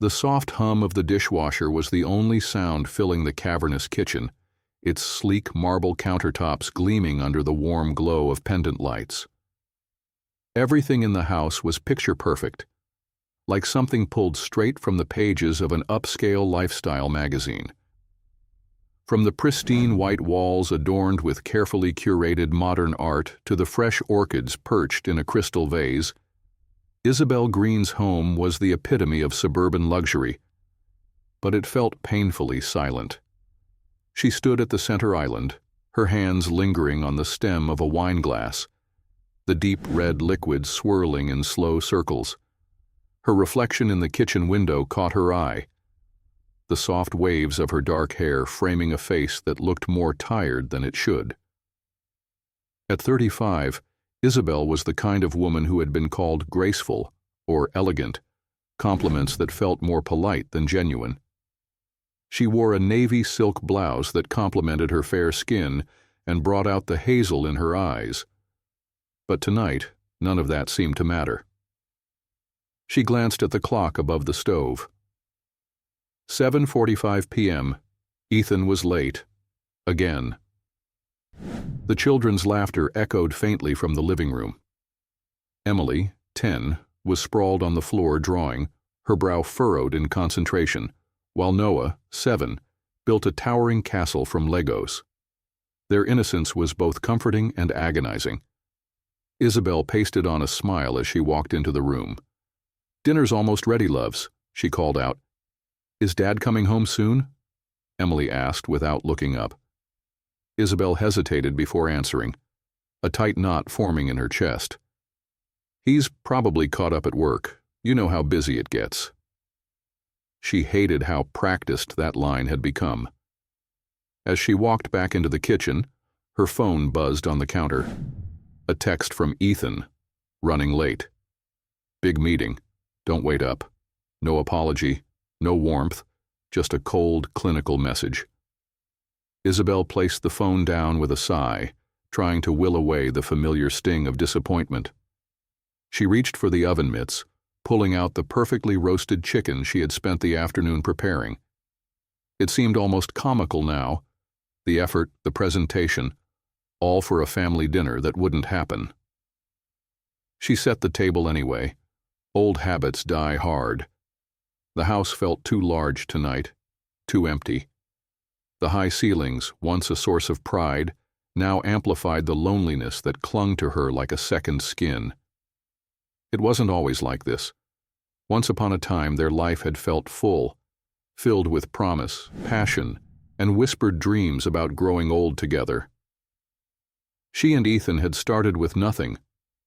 The soft hum of the dishwasher was the only sound filling the cavernous kitchen, its sleek marble countertops gleaming under the warm glow of pendant lights. Everything in the house was picture-perfect, like something pulled straight from the pages of an upscale lifestyle magazine. From the pristine white walls adorned with carefully curated modern art to the fresh orchids perched in a crystal vase, Isabelle Greene's home was the epitome of suburban luxury, but it felt painfully silent. She stood at the center island, her hands lingering on the stem of a wine glass, the deep red liquid swirling in slow circles. Her reflection in the kitchen window caught her eye, the soft waves of her dark hair framing a face that looked more tired than it should. At 35, Isabelle was the kind of woman who had been called graceful or elegant, compliments that felt more polite than genuine. She wore a navy silk blouse that complemented her fair skin and brought out the hazel in her eyes. But tonight, none of that seemed to matter. She glanced at the clock above the stove. 7:45 p.m. Ethan was late. Again. The children's laughter echoed faintly from the living room. Emily, 10, was sprawled on the floor drawing, her brow furrowed in concentration, while Noah, 7, built a towering castle from Legos. Their innocence was both comforting and agonizing. Isabelle pasted on a smile as she walked into the room. "Dinner's almost ready, loves," she called out. "Is Dad coming home soon?" Emily asked without looking up. Isabelle hesitated before answering, a tight knot forming in her chest. "He's probably caught up at work. You know how busy it gets." She hated how practiced that line had become. As she walked back into the kitchen, her phone buzzed on the counter. A text from Ethan, running late. "Big meeting. Don't wait up." No apology, no warmth, just a cold, clinical message. Isabelle placed the phone down with a sigh, trying to will away the familiar sting of disappointment. She reached for the oven mitts, pulling out the perfectly roasted chicken she had spent the afternoon preparing. It seemed almost comical now, the effort, the presentation, all for a family dinner that wouldn't happen. She set the table anyway. Old habits die hard. The house felt too large tonight, too empty. The high ceilings, once a source of pride, now amplified the loneliness that clung to her like a second skin. It wasn't always like this. Once upon a time, their life had felt full, filled with promise, passion, and whispered dreams about growing old together. She and Ethan had started with nothing,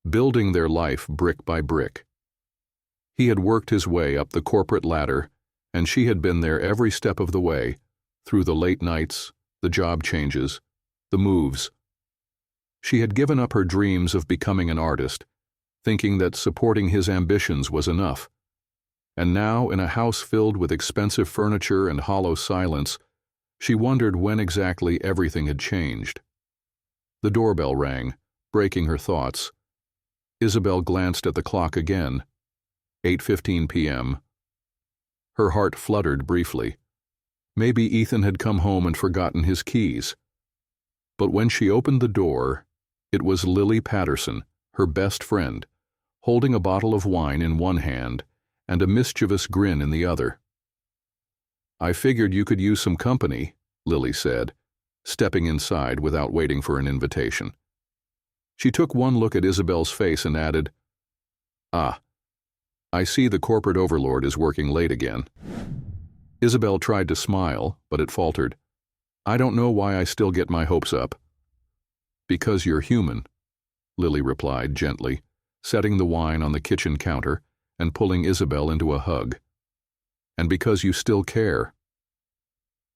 building their life brick by brick. He had worked his way up the corporate ladder, and she had been there every step of the way, through the late nights, the job changes, the moves. She had given up her dreams of becoming an artist, thinking that supporting his ambitions was enough. And now, in a house filled with expensive furniture and hollow silence, she wondered when exactly everything had changed. The doorbell rang, breaking her thoughts. Isabelle glanced at the clock again. 8:15 p.m. Her heart fluttered briefly. Maybe Ethan had come home and forgotten his keys. But when she opened the door, it was Lily Patterson, her best friend, holding a bottle of wine in one hand and a mischievous grin in the other. "I figured you could use some company," Lily said, stepping inside without waiting for an invitation. She took one look at Isabelle's face and added, "Ah, I see the corporate overlord is working late again." Isabelle tried to smile, but it faltered. "I don't know why I still get my hopes up." "Because you're human," Lily replied gently, setting the wine on the kitchen counter and pulling Isabelle into a hug. "And because you still care."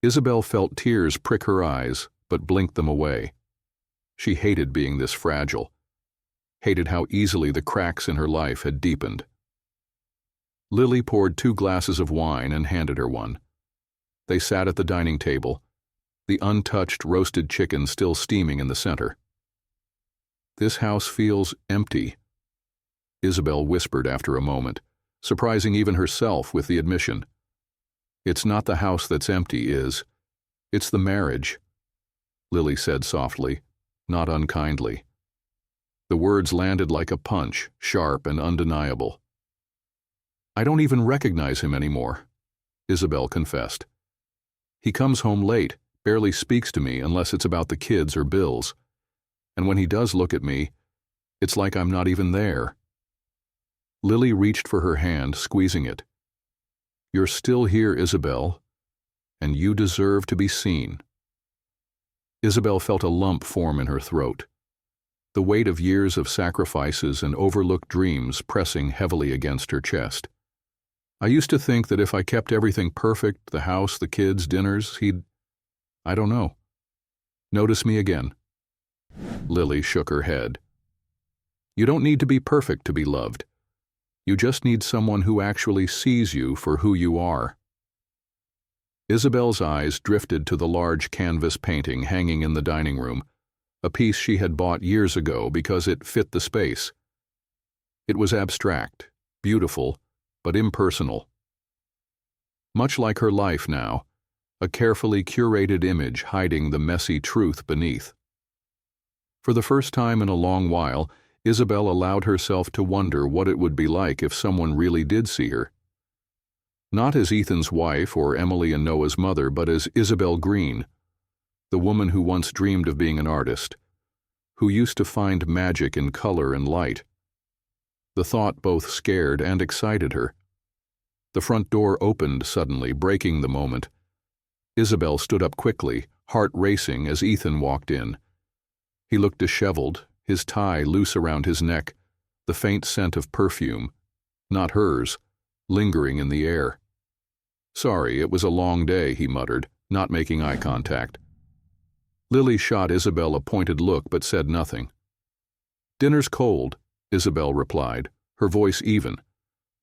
Isabelle felt tears prick her eyes, but blinked them away. She hated being this fragile, hated how easily the cracks in her life had deepened. Lily poured 2 glasses of wine and handed her one. They sat at the dining table, the untouched roasted chicken still steaming in the center. "This house feels empty," Isabelle whispered after a moment, surprising even herself with the admission. "It's not the house that's empty, it's the marriage," Lily said softly, not unkindly. The words landed like a punch, sharp and undeniable. "I don't even recognize him anymore," Isabelle confessed. "He comes home late, barely speaks to me unless it's about the kids or bills. And when he does look at me, it's like I'm not even there." Lily reached for her hand, squeezing it. "You're still here, Isabelle, and you deserve to be seen." Isabelle felt a lump form in her throat, the weight of years of sacrifices and overlooked dreams pressing heavily against her chest. "I used to think that if I kept everything perfect, the house, the kids, dinners, I don't know, notice me again." Lily shook her head. "You don't need to be perfect to be loved. You just need someone who actually sees you for who you are." Isabelle's eyes drifted to the large canvas painting hanging in the dining room, a piece she had bought years ago because it fit the space. It was abstract, beautiful, but impersonal. Much like her life now, a carefully curated image hiding the messy truth beneath. For the first time in a long while, Isabelle allowed herself to wonder what it would be like if someone really did see her. Not as Ethan's wife or Emily and Noah's mother, but as Isabelle Greene, the woman who once dreamed of being an artist, who used to find magic in color and light. The thought both scared and excited her. The front door opened suddenly, breaking the moment. Isabelle stood up quickly, heart racing as Ethan walked in. He looked disheveled, his tie loose around his neck, the faint scent of perfume, not hers, lingering in the air. "Sorry, it was a long day," he muttered, not making eye contact. Lily shot Isabelle a pointed look but said nothing. "Dinner's cold," Isabelle replied, her voice even,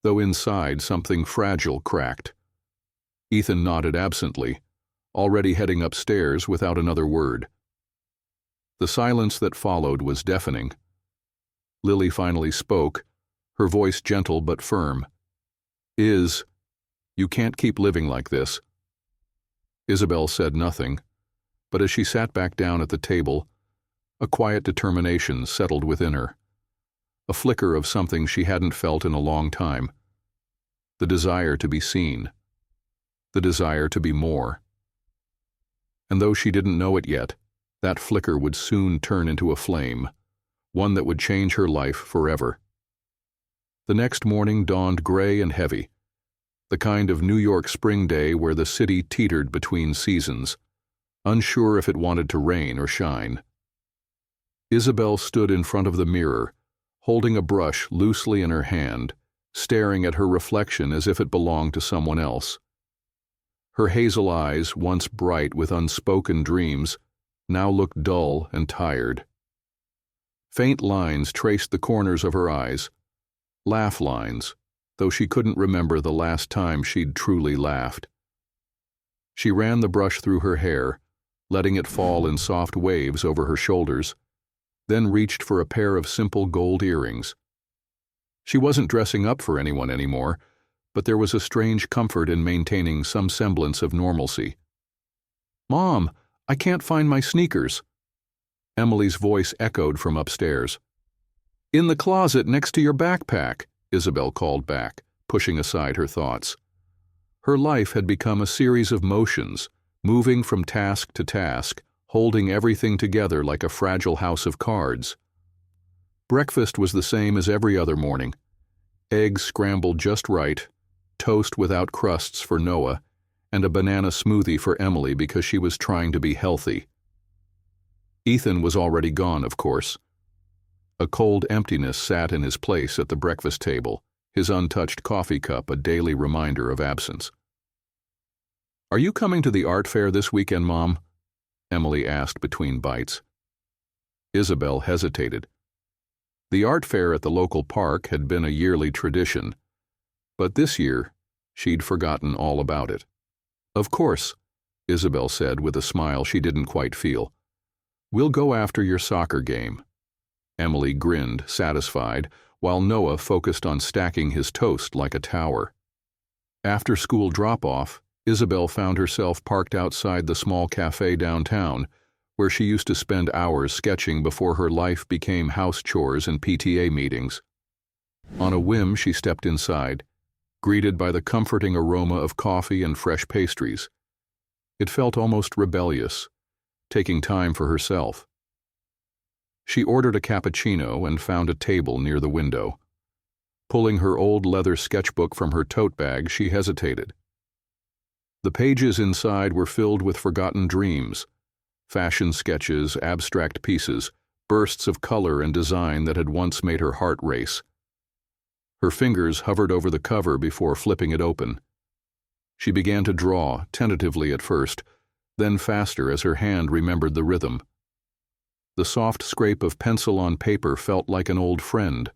though inside something fragile cracked. Ethan nodded absently, already heading upstairs without another word. The silence that followed was deafening. Lily finally spoke, her voice gentle but firm. "You can't keep living like this." Isabelle said nothing, but as she sat back down at the table, a quiet determination settled within her, a flicker of something she hadn't felt in a long time. The desire to be seen, the desire to be more. And though she didn't know it yet, that flicker would soon turn into a flame, one that would change her life forever. The next morning dawned gray and heavy, the kind of New York spring day where the city teetered between seasons, unsure if it wanted to rain or shine. Isabelle stood in front of the mirror, holding a brush loosely in her hand, staring at her reflection as if it belonged to someone else. Her hazel eyes, once bright with unspoken dreams, now looked dull and tired. Faint lines traced the corners of her eyes, laugh lines, though she couldn't remember the last time she'd truly laughed. She ran the brush through her hair, letting it fall in soft waves over her shoulders, then reached for a pair of simple gold earrings. She wasn't dressing up for anyone anymore, but there was a strange comfort in maintaining some semblance of normalcy. "Mom, I can't find my sneakers." Emily's voice echoed from upstairs. "In the closet next to your backpack," Isabelle called back, pushing aside her thoughts. Her life had become a series of motions, moving from task to task, holding everything together like a fragile house of cards. Breakfast was the same as every other morning. Eggs scrambled just right, toast without crusts for Noah, and a banana smoothie for Emily because she was trying to be healthy. Ethan was already gone, of course. A cold emptiness sat in his place at the breakfast table, his untouched coffee cup a daily reminder of absence. "Are you coming to the art fair this weekend, Mom?" Emily asked between bites. Isabelle hesitated. The art fair at the local park had been a yearly tradition, but this year she'd forgotten all about it. "Of course," Isabelle said with a smile she didn't quite feel. "We'll go after your soccer game." Emily grinned, satisfied, while Noah focused on stacking his toast like a tower. After school drop-off, Isabelle found herself parked outside the small cafe downtown, where she used to spend hours sketching before her life became house chores and PTA meetings. On a whim, she stepped inside, greeted by the comforting aroma of coffee and fresh pastries. It felt almost rebellious, taking time for herself. She ordered a cappuccino and found a table near the window. Pulling her old leather sketchbook from her tote bag, she hesitated. The pages inside were filled with forgotten dreams, fashion sketches, abstract pieces, bursts of color and design that had once made her heart race. Her fingers hovered over the cover before flipping it open. She began to draw, tentatively at first, then faster as her hand remembered the rhythm. The soft scrape of pencil on paper felt like an old friend.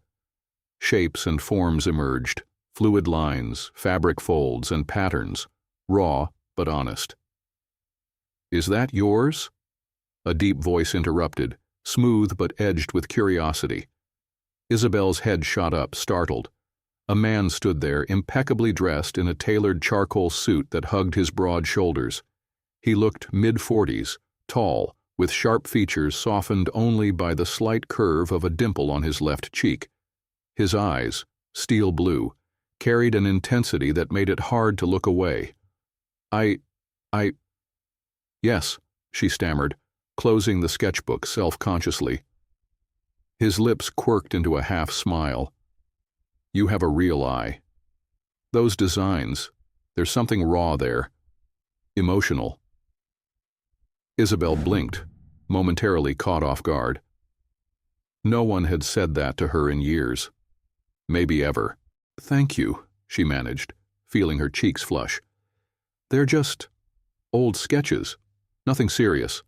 Shapes and forms emerged, fluid lines, fabric folds, and patterns, raw but honest. "Is that yours?" A deep voice interrupted, smooth but edged with curiosity. Isabelle's head shot up, startled. A man stood there, impeccably dressed in a tailored charcoal suit that hugged his broad shoulders. He looked mid-40s, tall, with sharp features softened only by the slight curve of a dimple on his left cheek. His eyes, steel blue, carried an intensity that made it hard to look away. I... Yes, she stammered, closing the sketchbook self-consciously. His lips quirked into a half-smile. "You have a real eye. Those designs, there's something raw there. Emotional." Isabelle blinked, momentarily caught off guard. No one had said that to her in years. Maybe ever. "Thank you," she managed, feeling her cheeks flush. "They're just old sketches. Nothing serious."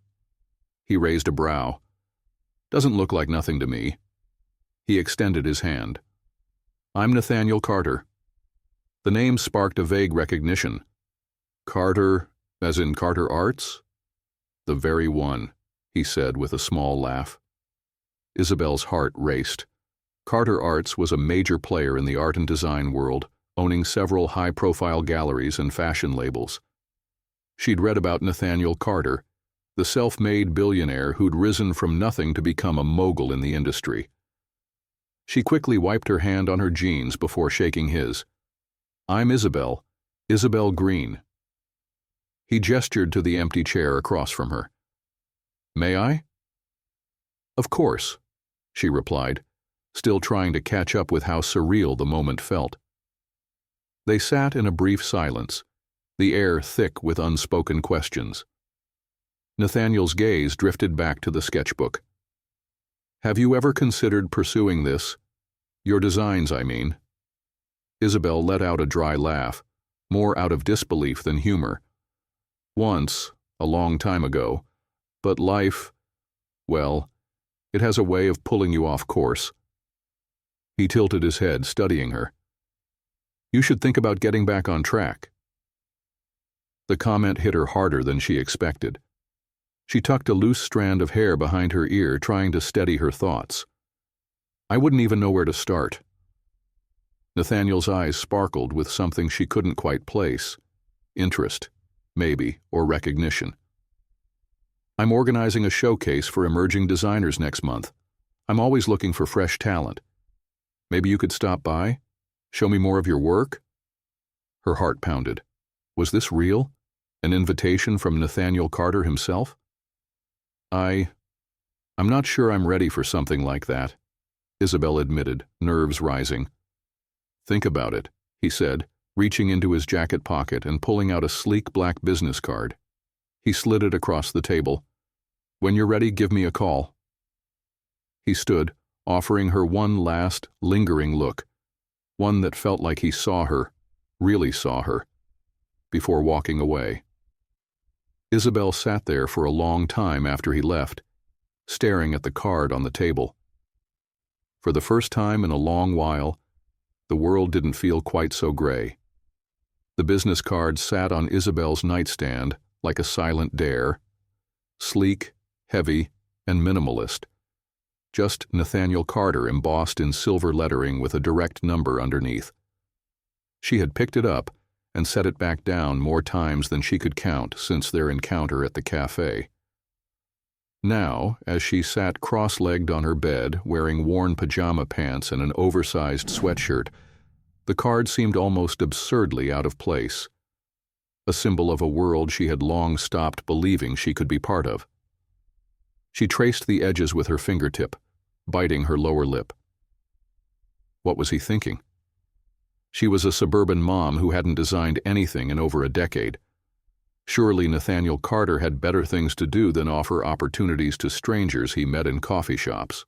He raised a brow. "Doesn't look like nothing to me." He extended his hand. "I'm Nathaniel Carter." The name sparked a vague recognition. "Carter, as in Carter Arts?" "The very one," he said with a small laugh. Isabelle's heart raced. Carter Arts was a major player in the art and design world, owning several high-profile galleries and fashion labels. She'd read about Nathaniel Carter, the self-made billionaire who'd risen from nothing to become a mogul in the industry. She quickly wiped her hand on her jeans before shaking his. "I'm Isabelle Greene." He gestured to the empty chair across from her. "May I?" "Of course," she replied, still trying to catch up with how surreal the moment felt. They sat in a brief silence, the air thick with unspoken questions. Nathaniel's gaze drifted back to the sketchbook. "Have you ever considered pursuing this? Your designs, I mean." Isabelle let out a dry laugh, more out of disbelief than humor. "Once, a long time ago, but life, well, it has a way of pulling you off course." He tilted his head, studying her. "You should think about getting back on track." The comment hit her harder than she expected. She tucked a loose strand of hair behind her ear, trying to steady her thoughts. "I wouldn't even know where to start." Nathaniel's eyes sparkled with something she couldn't quite place. Interest, maybe, or recognition. "I'm organizing a showcase for emerging designers next month. I'm always looking for fresh talent. Maybe you could stop by? Show me more of your work?" Her heart pounded. Was this real? An invitation from Nathaniel Carter himself? I'm not sure I'm ready for something like that," Isabelle admitted, nerves rising. "Think about it," he said, reaching into his jacket pocket and pulling out a sleek black business card. He slid it across the table. "When you're ready, give me a call." He stood, offering her one last, lingering look, one that felt like he saw her, really saw her, before walking away. Isabelle sat there for a long time after he left, staring at the card on the table. For the first time in a long while, the world didn't feel quite so gray. The business card sat on Isabelle's nightstand like a silent dare, sleek, heavy, and minimalist, just Nathaniel Carter embossed in silver lettering with a direct number underneath. She had picked it up and set it back down more times than she could count since their encounter at the cafe. Now, as she sat cross-legged on her bed, wearing worn pajama pants and an oversized sweatshirt, the card seemed almost absurdly out of place, a symbol of a world she had long stopped believing she could be part of. She traced the edges with her fingertip, biting her lower lip. What was he thinking? She was a suburban mom who hadn't designed anything in over a decade. Surely Nathaniel Carter had better things to do than offer opportunities to strangers he met in coffee shops.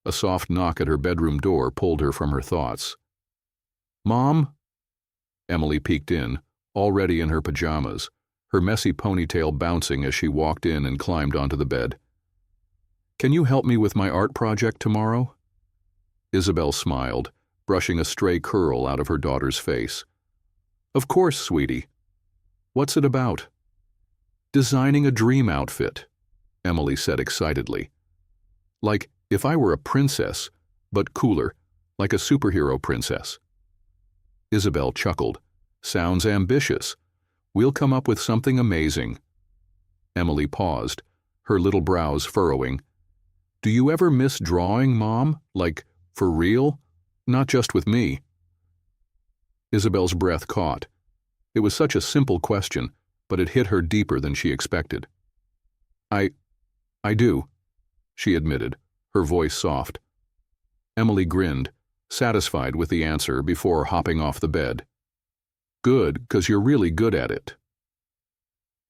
A soft knock at her bedroom door pulled her from her thoughts. "Mom?" Emily peeked in, already in her pajamas, her messy ponytail bouncing as she walked in and climbed onto the bed. "Can you help me with my art project tomorrow?" Isabelle smiled, brushing a stray curl out of her daughter's face. "Of course, sweetie. What's it about?" "Designing a dream outfit," Emily said excitedly. "Like if I were a princess, but cooler, like a superhero princess." Isabelle chuckled. "Sounds ambitious. We'll come up with something amazing." Emily paused, her little brows furrowing. "Do you ever miss drawing, Mom? Like, for real? Not just with me?" Isabelle's breath caught. It was such a simple question, but it hit her deeper than she expected. I do," she admitted, her voice soft. Emily grinned, satisfied with the answer before hopping off the bed. "Good, 'cause you're really good at it."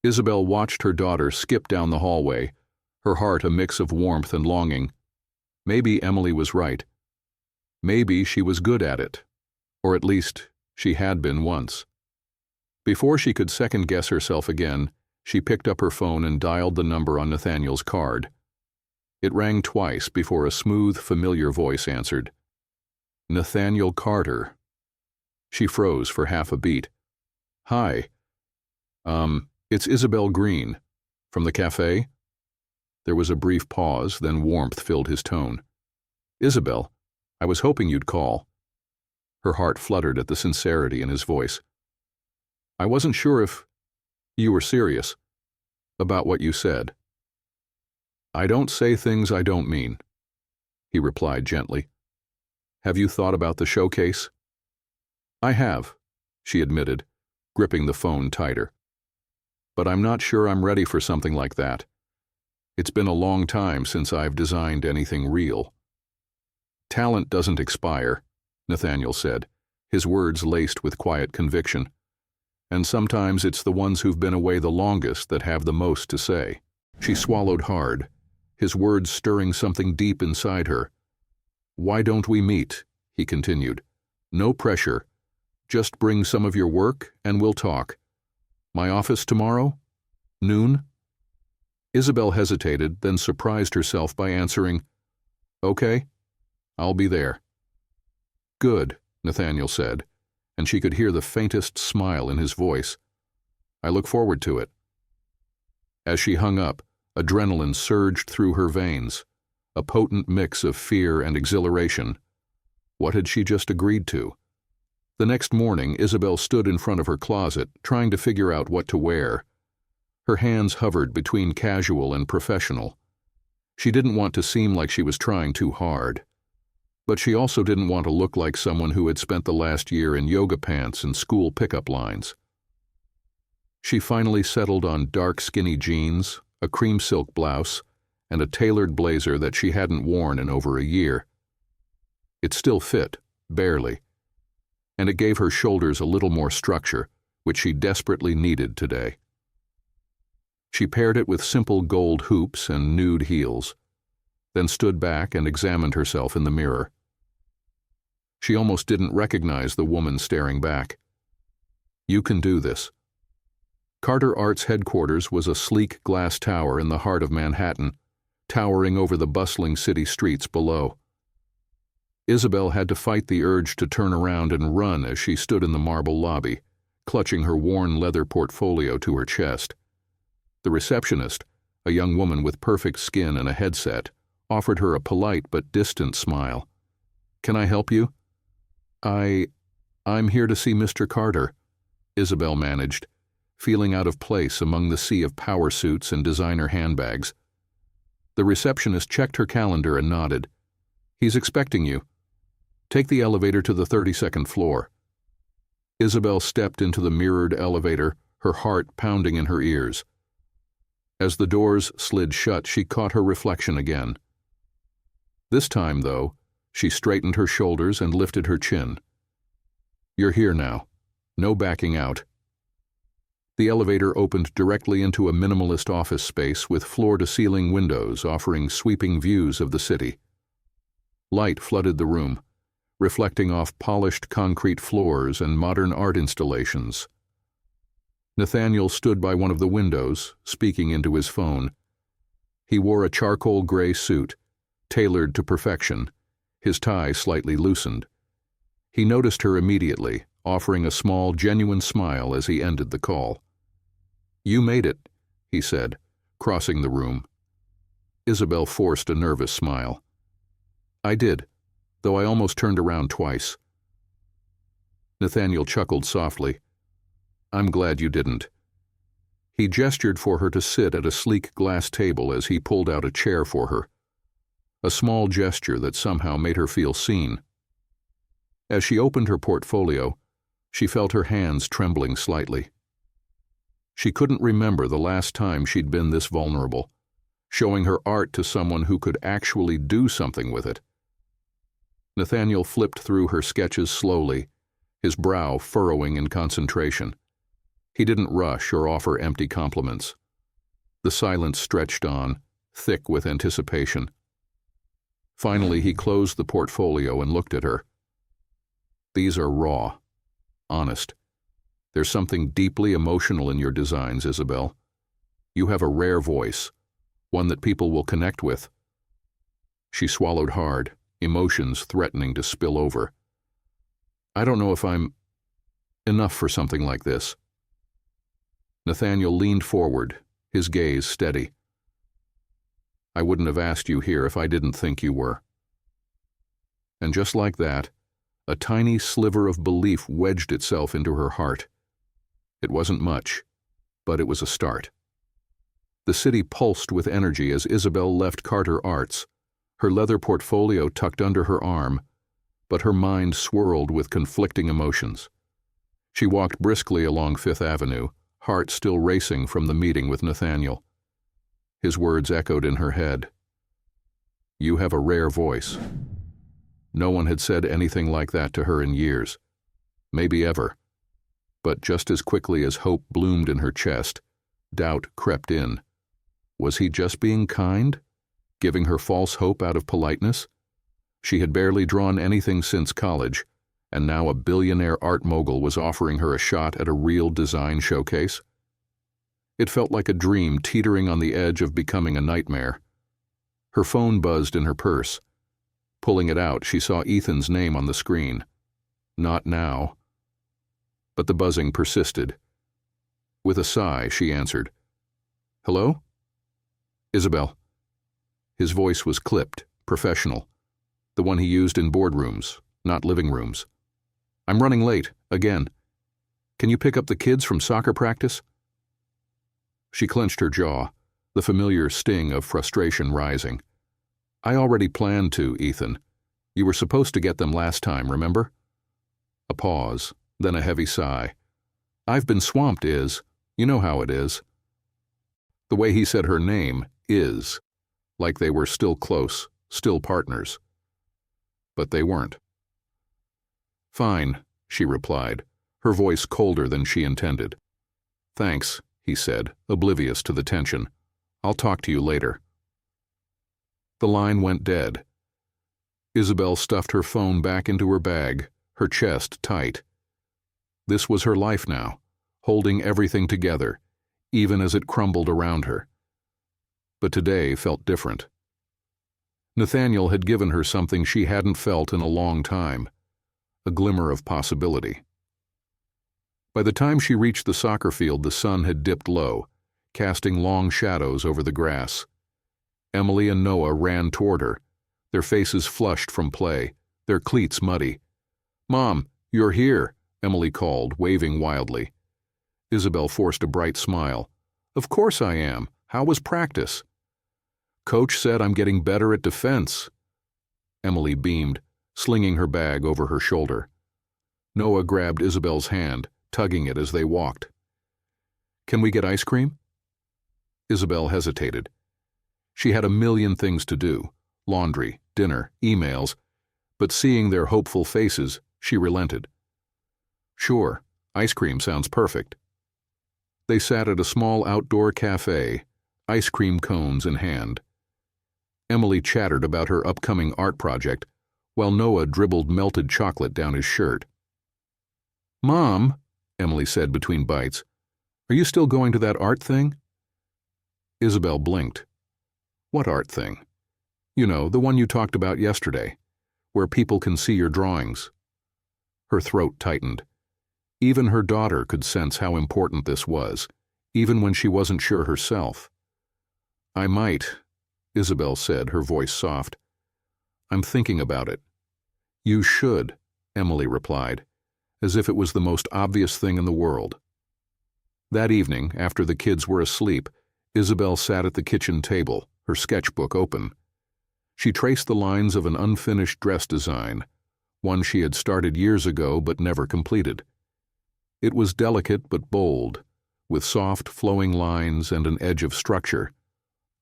Isabelle watched her daughter skip down the hallway, her heart a mix of warmth and longing. Maybe Emily was right. Maybe she was good at it, or at least she had been once. Before she could second-guess herself again, she picked up her phone and dialed the number on Nathaniel's card. It rang twice before a smooth, familiar voice answered. Nathaniel Carter. She froze for half a beat. "Hi. It's Isabelle Greene. From the cafe?" There was a brief pause, then warmth filled his tone. "Isabelle, I was hoping you'd call." Her heart fluttered at the sincerity in his voice. "I wasn't sure if you were serious about what you said." "I don't say things I don't mean," he replied gently. "Have you thought about the showcase?" "I have," she admitted, gripping the phone tighter. "But I'm not sure I'm ready for something like that. It's been a long time since I've designed anything real." "Talent doesn't expire," Nathaniel said, his words laced with quiet conviction. "And sometimes it's the ones who've been away the longest that have the most to say." She swallowed hard, his words stirring something deep inside her. "Why don't we meet?" he continued. "No pressure. Just bring some of your work and we'll talk. My office tomorrow? Noon?" Isabelle hesitated, then surprised herself by answering, "Okay, I'll be there." "Good," Nathaniel said, and she could hear the faintest smile in his voice. "I look forward to it." As she hung up, adrenaline surged through her veins, a potent mix of fear and exhilaration. What had she just agreed to? The next morning, Isabelle stood in front of her closet, trying to figure out what to wear. Her hands hovered between casual and professional. She didn't want to seem like she was trying too hard. But she also didn't want to look like someone who had spent the last year in yoga pants and school pickup lines. She finally settled on dark skinny jeans, a cream silk blouse, and a tailored blazer that she hadn't worn in over a year. It still fit, barely, and it gave her shoulders a little more structure, which she desperately needed today. She paired it with simple gold hoops and nude heels, then stood back and examined herself in the mirror. She almost didn't recognize the woman staring back. "You can do this." Carter Arts headquarters was a sleek glass tower in the heart of Manhattan, towering over the bustling city streets below. Isabelle had to fight the urge to turn around and run as she stood in the marble lobby, clutching her worn leather portfolio to her chest. The receptionist, a young woman with perfect skin and a headset, offered her a polite but distant smile. "Can I help you?" I'm here to see Mr. Carter," Isabelle managed, feeling out of place among the sea of power suits and designer handbags. The receptionist checked her calendar and nodded. "He's expecting you. Take the elevator to the 32nd floor." Isabelle stepped into the mirrored elevator, her heart pounding in her ears. As the doors slid shut, she caught her reflection again. This time, though, she straightened her shoulders and lifted her chin. "You're here now. No backing out." The elevator opened directly into a minimalist office space with floor-to-ceiling windows offering sweeping views of the city. Light flooded the room, reflecting off polished concrete floors and modern art installations. Nathaniel stood by one of the windows, speaking into his phone. He wore a charcoal gray suit, tailored to perfection, his tie slightly loosened. He noticed her immediately, offering a small, genuine smile as he ended the call. "You made it," he said, crossing the room. Isabelle forced a nervous smile. "I did, though I almost turned around twice." Nathaniel chuckled softly. "I'm glad you didn't." He gestured for her to sit at a sleek glass table as he pulled out a chair for her, a small gesture that somehow made her feel seen. As she opened her portfolio, she felt her hands trembling slightly. She couldn't remember the last time she'd been this vulnerable, showing her art to someone who could actually do something with it. Nathaniel flipped through her sketches slowly, his brow furrowing in concentration. He didn't rush or offer empty compliments. The silence stretched on, thick with anticipation. Finally, he closed the portfolio and looked at her. "These are raw, honest. There's something deeply emotional in your designs, Isabelle. You have a rare voice, one that people will connect with." She swallowed hard, emotions threatening to spill over. "I don't know if I'm enough for something like this." Nathaniel leaned forward, his gaze steady. "I wouldn't have asked you here if I didn't think you were." And just like that, a tiny sliver of belief wedged itself into her heart. It wasn't much, but it was a start. The city pulsed with energy as Isabelle left Carter Arts, her leather portfolio tucked under her arm, but her mind swirled with conflicting emotions. She walked briskly along Fifth Avenue, heart still racing from the meeting with Nathaniel. His words echoed in her head. "You have a rare voice." No one had said anything like that to her in years, maybe ever. But just as quickly as hope bloomed in her chest, doubt crept in. Was he just being kind? Giving her false hope out of politeness? She had barely drawn anything since college, and now a billionaire art mogul was offering her a shot at a real design showcase. It felt like a dream teetering on the edge of becoming a nightmare. Her phone buzzed in her purse. Pulling it out, she saw Ethan's name on the screen. Not now. But the buzzing persisted. With a sigh, she answered. "Hello?" "Isabelle." His voice was clipped, professional, the one he used in boardrooms, not living rooms. "I'm running late, again. Can you pick up the kids from soccer practice?" She clenched her jaw, the familiar sting of frustration rising. "I already planned to, Ethan. You were supposed to get them last time, remember?" A pause, then a heavy sigh. "I've been swamped, Is. You know how it is." The way he said her name, Is, like they were still close, still partners. But they weren't. "Fine," she replied, her voice colder than she intended. "Thanks," he said, oblivious to the tension. "I'll talk to you later." The line went dead. Isabelle stuffed her phone back into her bag, her chest tight. This was her life now, holding everything together, even as it crumbled around her. But today felt different. Nathaniel had given her something she hadn't felt in a long time, a glimmer of possibility. By the time she reached the soccer field, the sun had dipped low, casting long shadows over the grass. Emily and Noah ran toward her, their faces flushed from play, their cleats muddy. "Mom, you're here," Emily called, waving wildly. Isabelle forced a bright smile. "Of course I am. How was practice?" "Coach said I'm getting better at defense." Emily beamed, slinging her bag over her shoulder. Noah grabbed Isabelle's hand, tugging it as they walked. "Can we get ice cream?" Isabelle hesitated. She had a million things to do, laundry, dinner, emails, but seeing their hopeful faces, she relented. "Sure, ice cream sounds perfect." They sat at a small outdoor cafe, ice cream cones in hand. Emily chattered about her upcoming art project, while Noah dribbled melted chocolate down his shirt. "Mom," Emily said between bites, "are you still going to that art thing?" Isabelle blinked. "What art thing?" "You know, the one you talked about yesterday, where people can see your drawings." Her throat tightened. Even her daughter could sense how important this was, even when she wasn't sure herself. "I might," Isabelle said, her voice soft. "I'm thinking about it." "You should," Emily replied, as if it was the most obvious thing in the world. That evening, after the kids were asleep, Isabelle sat at the kitchen table, her sketchbook open. She traced the lines of an unfinished dress design, one she had started years ago but never completed. It was delicate but bold, with soft, flowing lines and an edge of structure,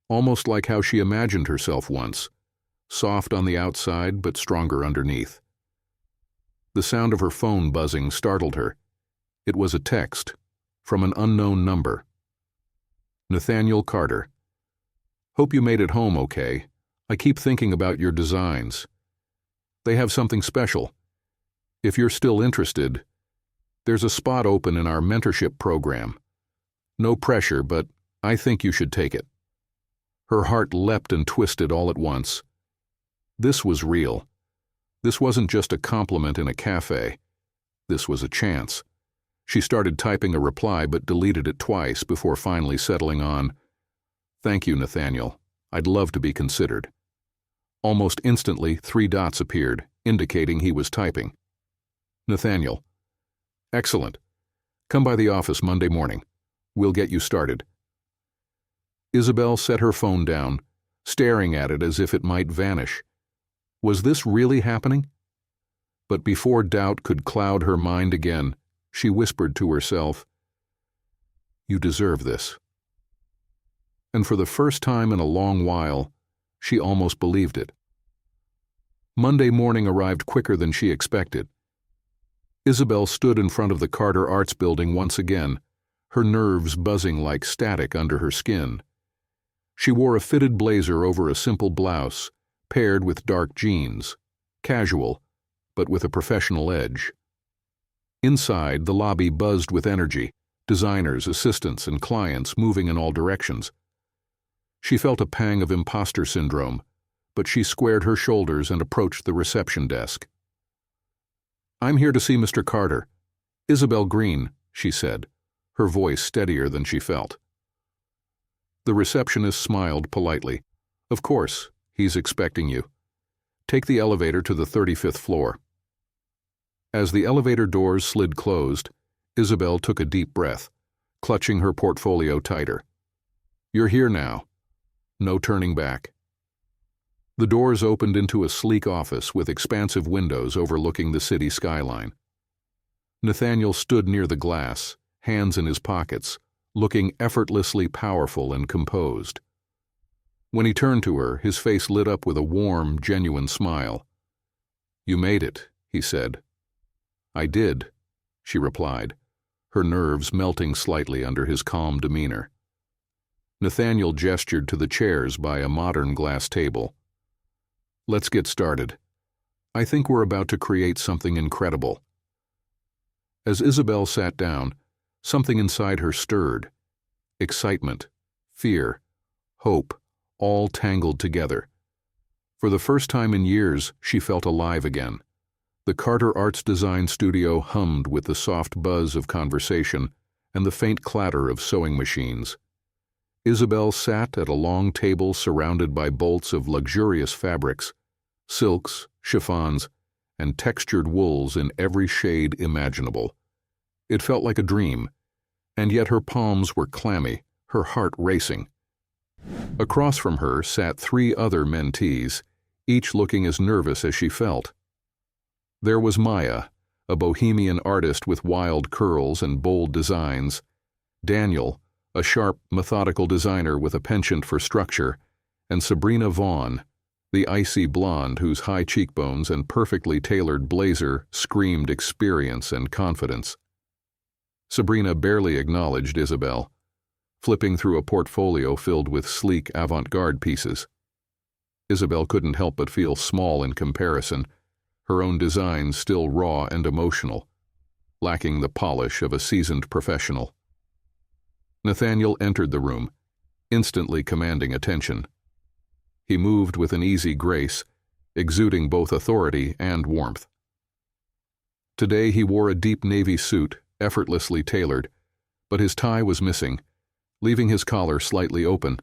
almost like how she imagined herself once, soft on the outside but stronger underneath. The sound of her phone buzzing startled her. It was a text, from an unknown number. "Nathaniel Carter. Hope you made it home okay. I keep thinking about your designs. They have something special. If you're still interested, there's a spot open in our mentorship program. No pressure, but I think you should take it." Her heart leapt and twisted all at once. This was real. This wasn't just a compliment in a cafe. This was a chance. She started typing a reply but deleted it twice before finally settling on, "Thank you, Nathaniel. I'd love to be considered." Almost instantly, 3 dots appeared, indicating he was typing. "Nathaniel. Excellent. Come by the office Monday morning. We'll get you started." Isabelle set her phone down, staring at it as if it might vanish. Was this really happening? But before doubt could cloud her mind again, she whispered to herself, "You deserve this." And for the first time in a long while, she almost believed it. Monday morning arrived quicker than she expected. Isabelle stood in front of the Carter Arts Building once again, her nerves buzzing like static under her skin. She wore a fitted blazer over a simple blouse, paired with dark jeans, casual, but with a professional edge. Inside, the lobby buzzed with energy, designers, assistants, and clients moving in all directions. She felt a pang of imposter syndrome, but she squared her shoulders and approached the reception desk. "I'm here to see Mr. Carter. Isabelle Greene," she said, her voice steadier than she felt. The receptionist smiled politely. "Of course, he's expecting you. Take the elevator to the 35th floor." As the elevator doors slid closed, Isabelle took a deep breath, clutching her portfolio tighter. "You're here now. No turning back." The doors opened into a sleek office with expansive windows overlooking the city skyline. Nathaniel stood near the glass, hands in his pockets, looking effortlessly powerful and composed. When he turned to her, his face lit up with a warm, genuine smile. "You made it," he said. "I did," she replied, her nerves melting slightly under his calm demeanor. Nathaniel gestured to the chairs by a modern glass table. "Let's get started. I think we're about to create something incredible." As Isabelle sat down, something inside her stirred. Excitement, fear, hope, all tangled together. For the first time in years, she felt alive again. The Carter Arts Design Studio hummed with the soft buzz of conversation and the faint clatter of sewing machines. Isabelle sat at a long table surrounded by bolts of luxurious fabrics, silks, chiffons, and textured wools in every shade imaginable. It felt like a dream, and yet her palms were clammy, her heart racing. Across from her sat 3 other mentees, each looking as nervous as she felt. There was Maya, a bohemian artist with wild curls and bold designs, Daniel, a sharp, methodical designer with a penchant for structure, and Sabrina Vaughn, the icy blonde whose high cheekbones and perfectly tailored blazer screamed experience and confidence. Sabrina barely acknowledged Isabelle, flipping through a portfolio filled with sleek avant-garde pieces. Isabelle couldn't help but feel small in comparison, her own designs still raw and emotional, lacking the polish of a seasoned professional. Nathaniel entered the room, instantly commanding attention. He moved with an easy grace, exuding both authority and warmth. Today he wore a deep navy suit, effortlessly tailored, but his tie was missing, leaving his collar slightly open,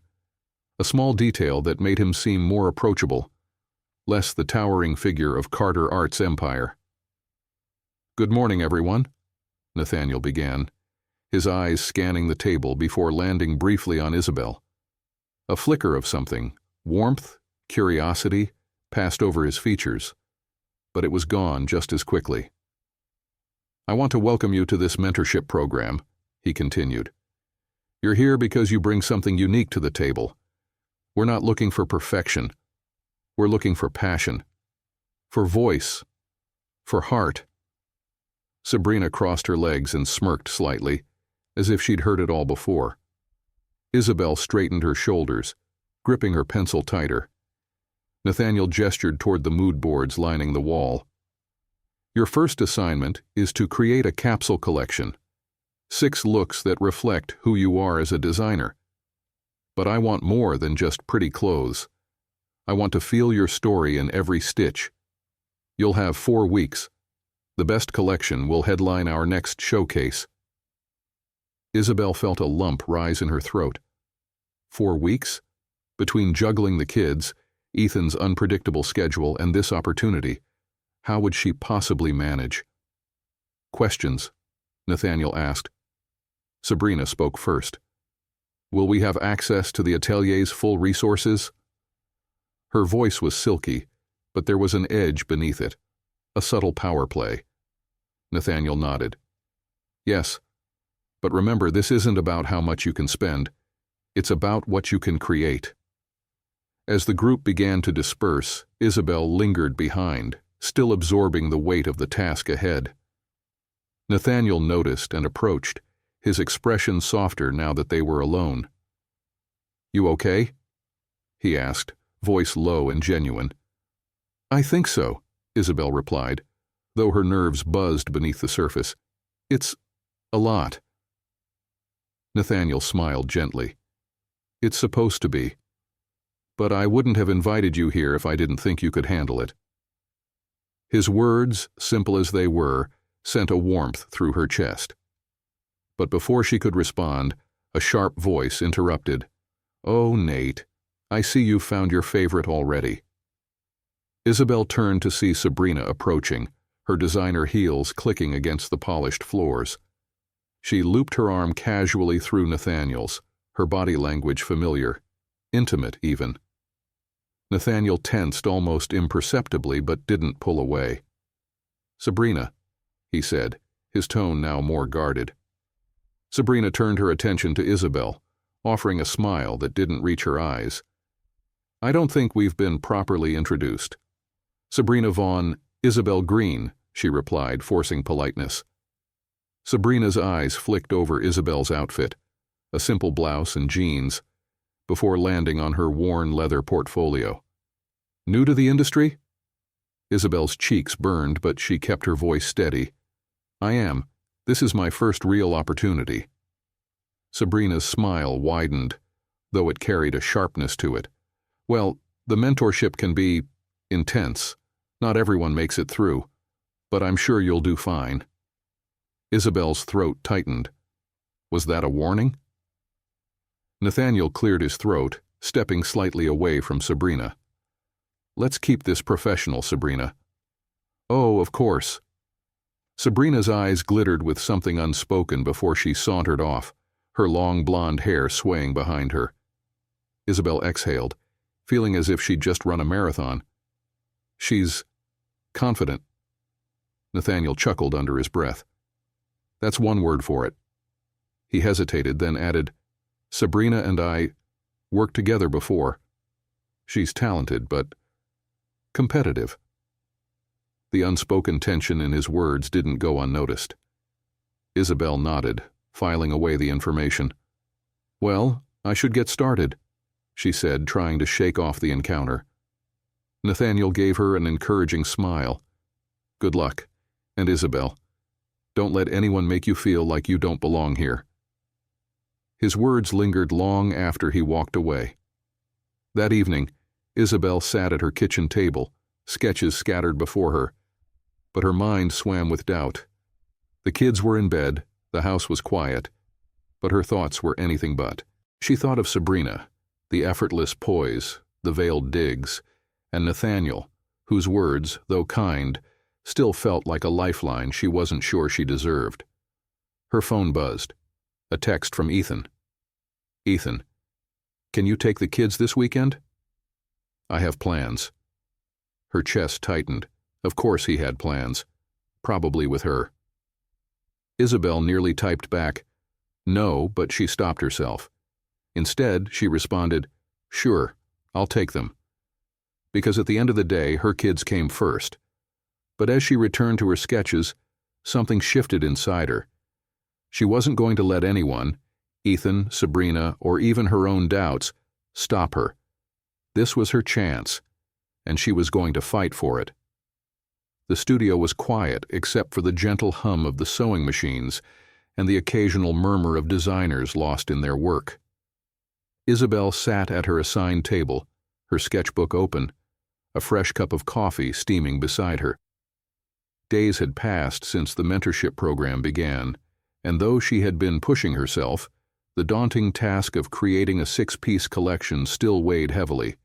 a small detail that made him seem more approachable, less the towering figure of Carter Arts Empire. "Good morning, everyone," Nathaniel began, his eyes scanning the table before landing briefly on Isabelle. A flicker of something, warmth, curiosity, passed over his features, but it was gone just as quickly. "I want to welcome you to this mentorship program," he continued. "You're here because you bring something unique to the table. We're not looking for perfection. We're looking for passion, for voice, for heart." Sabrina crossed her legs and smirked slightly, as if she'd heard it all before. Isabelle straightened her shoulders, gripping her pencil tighter. Nathaniel gestured toward the mood boards lining the wall. "Your first assignment is to create a capsule collection, 6 looks that reflect who you are as a designer. But I want more than just pretty clothes. I want to feel your story in every stitch. You'll have 4 weeks. The best collection will headline our next showcase." Isabelle felt a lump rise in her throat. 4 weeks? Between juggling the kids, Ethan's unpredictable schedule, and this opportunity, how would she possibly manage? "Questions?" Nathaniel asked. Sabrina spoke first. "Will we have access to the atelier's full resources?" Her voice was silky, but there was an edge beneath it, a subtle power play. Nathaniel nodded. "Yes, but remember, this isn't about how much you can spend. It's about what you can create." As the group began to disperse, Isabelle lingered behind, still absorbing the weight of the task ahead. Nathaniel noticed and approached, his expression softer now that they were alone. "You okay?" he asked, voice low and genuine. "I think so," Isabelle replied, though her nerves buzzed beneath the surface. "It's a lot." Nathaniel smiled gently. "It's supposed to be. But I wouldn't have invited you here if I didn't think you could handle it." His words, simple as they were, sent a warmth through her chest. But before she could respond, a sharp voice interrupted. "Oh, Nate, I see you've found your favorite already." Isabelle turned to see Sabrina approaching, her designer heels clicking against the polished floors. She looped her arm casually through Nathaniel's, her body language familiar, intimate even. Nathaniel tensed almost imperceptibly but didn't pull away. "Sabrina," he said, his tone now more guarded. Sabrina turned her attention to Isabelle, offering a smile that didn't reach her eyes. "I don't think we've been properly introduced." "Sabrina Vaughn, Isabelle Greene," she replied, forcing politeness. Sabrina's eyes flicked over Isabelle's outfit, a simple blouse and jeans, before landing on her worn leather portfolio. "New to the industry?" Isabelle's cheeks burned, but she kept her voice steady. "I am. This is my first real opportunity." Sabrina's smile widened, though it carried a sharpness to it. "Well, the mentorship can be intense. Not everyone makes it through, but I'm sure you'll do fine." Isabelle's throat tightened. Was that a warning? Nathaniel cleared his throat, stepping slightly away from Sabrina. "Let's keep this professional, Sabrina." "Oh, of course." Sabrina's eyes glittered with something unspoken before she sauntered off, her long blonde hair swaying behind her. Isabelle exhaled, feeling as if she'd just run a marathon. "She's confident." Nathaniel chuckled under his breath. "That's one word for it." He hesitated, then added, "Sabrina and I worked together before. She's talented, but competitive." The unspoken tension in his words didn't go unnoticed. Isabelle nodded, filing away the information. "Well, I should get started," she said, trying to shake off the encounter. Nathaniel gave her an encouraging smile. "Good luck. And Isabelle, don't let anyone make you feel like you don't belong here." His words lingered long after he walked away. That evening, Isabelle sat at her kitchen table, sketches scattered before her, but her mind swam with doubt. The kids were in bed, the house was quiet, but her thoughts were anything but. She thought of Sabrina, the effortless poise, the veiled digs, and Nathaniel, whose words, though kind, still felt like a lifeline she wasn't sure she deserved. Her phone buzzed. A text from Ethan. "Ethan, can you take the kids this weekend?" "I have plans." Her chest tightened. Of course he had plans. Probably with her. Isabelle nearly typed back, "No," but she stopped herself. Instead, she responded, "Sure, I'll take them." Because at the end of the day, her kids came first. But as she returned to her sketches, something shifted inside her. She wasn't going to let anyone, Ethan, Sabrina, or even her own doubts, stop her. This was her chance, and she was going to fight for it. The studio was quiet except for the gentle hum of the sewing machines and the occasional murmur of designers lost in their work. Isabelle sat at her assigned table, her sketchbook open, a fresh cup of coffee steaming beside her. Days had passed since the mentorship program began, and though she had been pushing herself, the daunting task of creating a 6-piece collection still weighed heavily.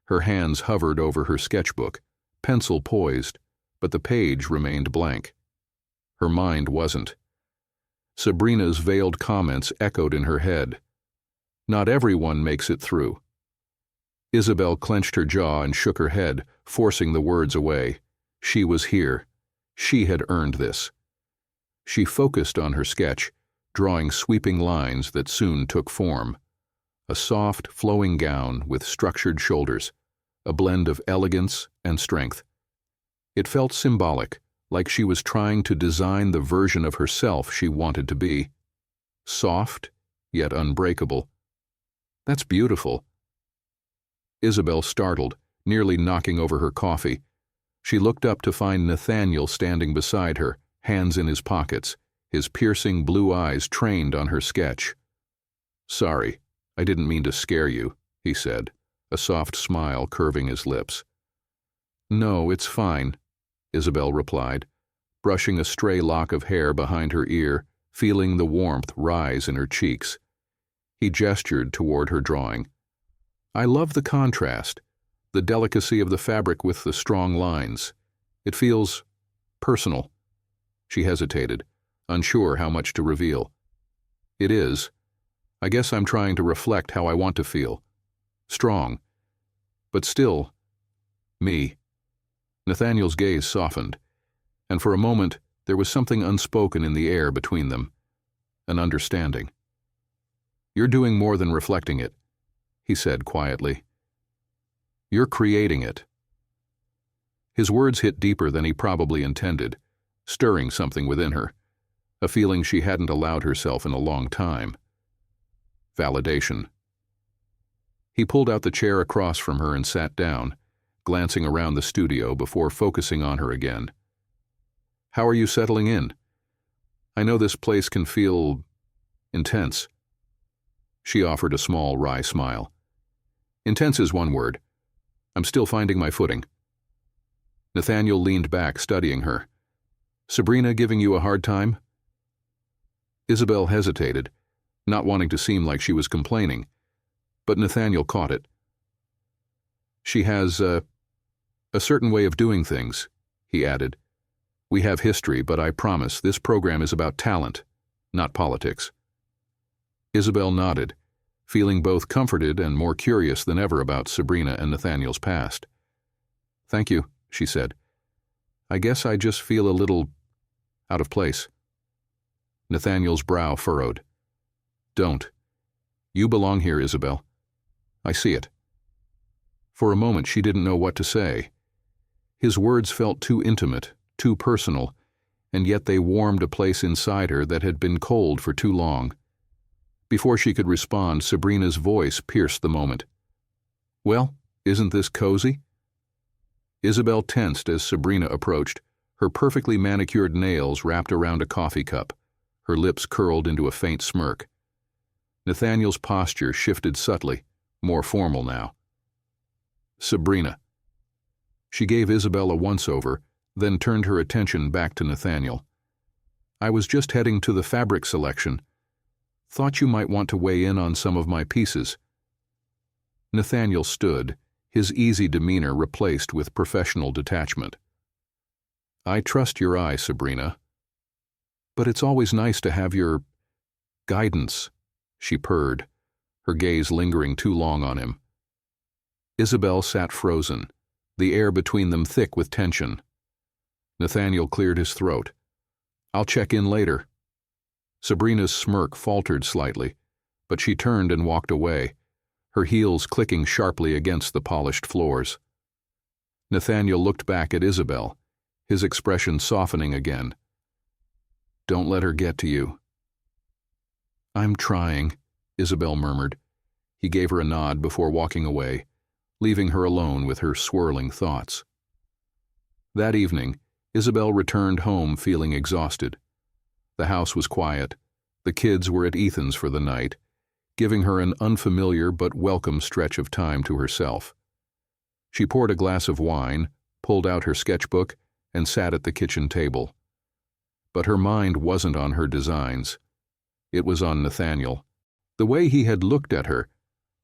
Her hands hovered over her sketchbook, pencil poised, but the page remained blank. Her mind wasn't. Sabrina's veiled comments echoed in her head. Not everyone makes it through. Isabelle clenched her jaw and shook her head, forcing the words away. She was here. She had earned this. She focused on her sketch, drawing sweeping lines that soon took form. A soft, flowing gown with structured shoulders, a blend of elegance and strength. It felt symbolic, like she was trying to design the version of herself she wanted to be. Soft, yet unbreakable. "That's beautiful." Isabelle startled, nearly knocking over her coffee. She looked up to find Nathaniel standing beside her, hands in his pockets, his piercing blue eyes trained on her sketch. "Sorry, I didn't mean to scare you," he said, a soft smile curving his lips. "No, it's fine," Isabelle replied, brushing a stray lock of hair behind her ear, feeling the warmth rise in her cheeks. He gestured toward her drawing. "I love the contrast, the delicacy of the fabric with the strong lines. It feels personal." She hesitated, unsure how much to reveal. "It is. I guess I'm trying to reflect how I want to feel. Strong. But still, me." Nathaniel's gaze softened, and for a moment there was something unspoken in the air between them, an understanding. "You're doing more than reflecting it," he said quietly. "You're creating it." His words hit deeper than he probably intended, stirring something within her, a feeling she hadn't allowed herself in a long time. Validation. He pulled out the chair across from her and sat down, glancing around the studio before focusing on her again. "How are you settling in? I know this place can feel intense." She offered a small, wry smile. "Intense is one word. I'm still finding my footing." Nathaniel leaned back, studying her. "Sabrina giving you a hard time?" Isabelle hesitated, not wanting to seem like she was complaining, but Nathaniel caught it. "She has a certain way of doing things," he added. "We have history, but I promise this program is about talent, not politics." Isabelle nodded, feeling both comforted and more curious than ever about Sabrina and Nathaniel's past. "Thank you," she said. "I guess I just feel a little out of place." Nathaniel's brow furrowed. "Don't. You belong here, Isabelle. I see it." For a moment she didn't know what to say. His words felt too intimate, too personal, and yet they warmed a place inside her that had been cold for too long. Before she could respond, Sabrina's voice pierced the moment. "Well, isn't this cozy?" Isabelle tensed as Sabrina approached, her perfectly manicured nails wrapped around a coffee cup, her lips curled into a faint smirk. Nathaniel's posture shifted subtly, more formal now. "Sabrina." She gave Isabelle a once-over, then turned her attention back to Nathaniel. "I was just heading to the fabric selection. Thought you might want to weigh in on some of my pieces." Nathaniel stood, his easy demeanor replaced with professional detachment. "I trust your eye, Sabrina. But it's always nice to have your guidance," she purred, her gaze lingering too long on him. Isabelle sat frozen, the air between them thick with tension. Nathaniel cleared his throat. "I'll check in later." Sabrina's smirk faltered slightly, but she turned and walked away, her heels clicking sharply against the polished floors. Nathaniel looked back at Isabelle, his expression softening again. "Don't let her get to you." "I'm trying," Isabelle murmured. He gave her a nod before walking away, leaving her alone with her swirling thoughts. That evening, Isabelle returned home feeling exhausted. The house was quiet. The kids were at Ethan's for the night, giving her an unfamiliar but welcome stretch of time to herself. She poured a glass of wine, pulled out her sketchbook, and sat at the kitchen table. But her mind wasn't on her designs. It was on Nathaniel. The way he had looked at her,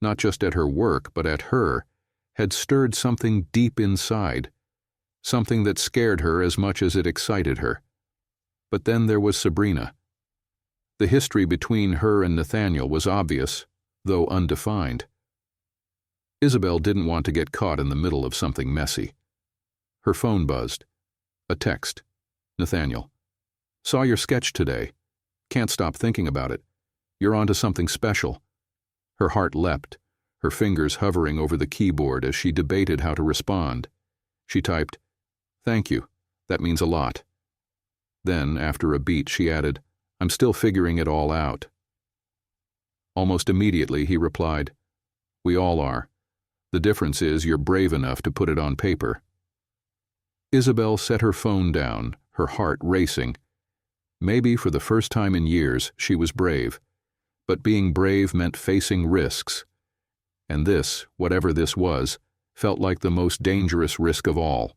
not just at her work, but at her, had stirred something deep inside, something that scared her as much as it excited her. But then there was Sabrina. The history between her and Nathaniel was obvious, though undefined. Isabelle didn't want to get caught in the middle of something messy. Her phone buzzed. A text. "Nathaniel. Saw your sketch today. Can't stop thinking about it. You're onto something special." Her heart leapt, her fingers hovering over the keyboard as she debated how to respond. She typed, "Thank you. That means a lot." Then, after a beat, she added, "I'm still figuring it all out." Almost immediately, he replied, "We all are. The difference is you're brave enough to put it on paper." Isabelle set her phone down, her heart racing. Maybe for the first time in years, she was brave. But being brave meant facing risks. And this, whatever this was, felt like the most dangerous risk of all.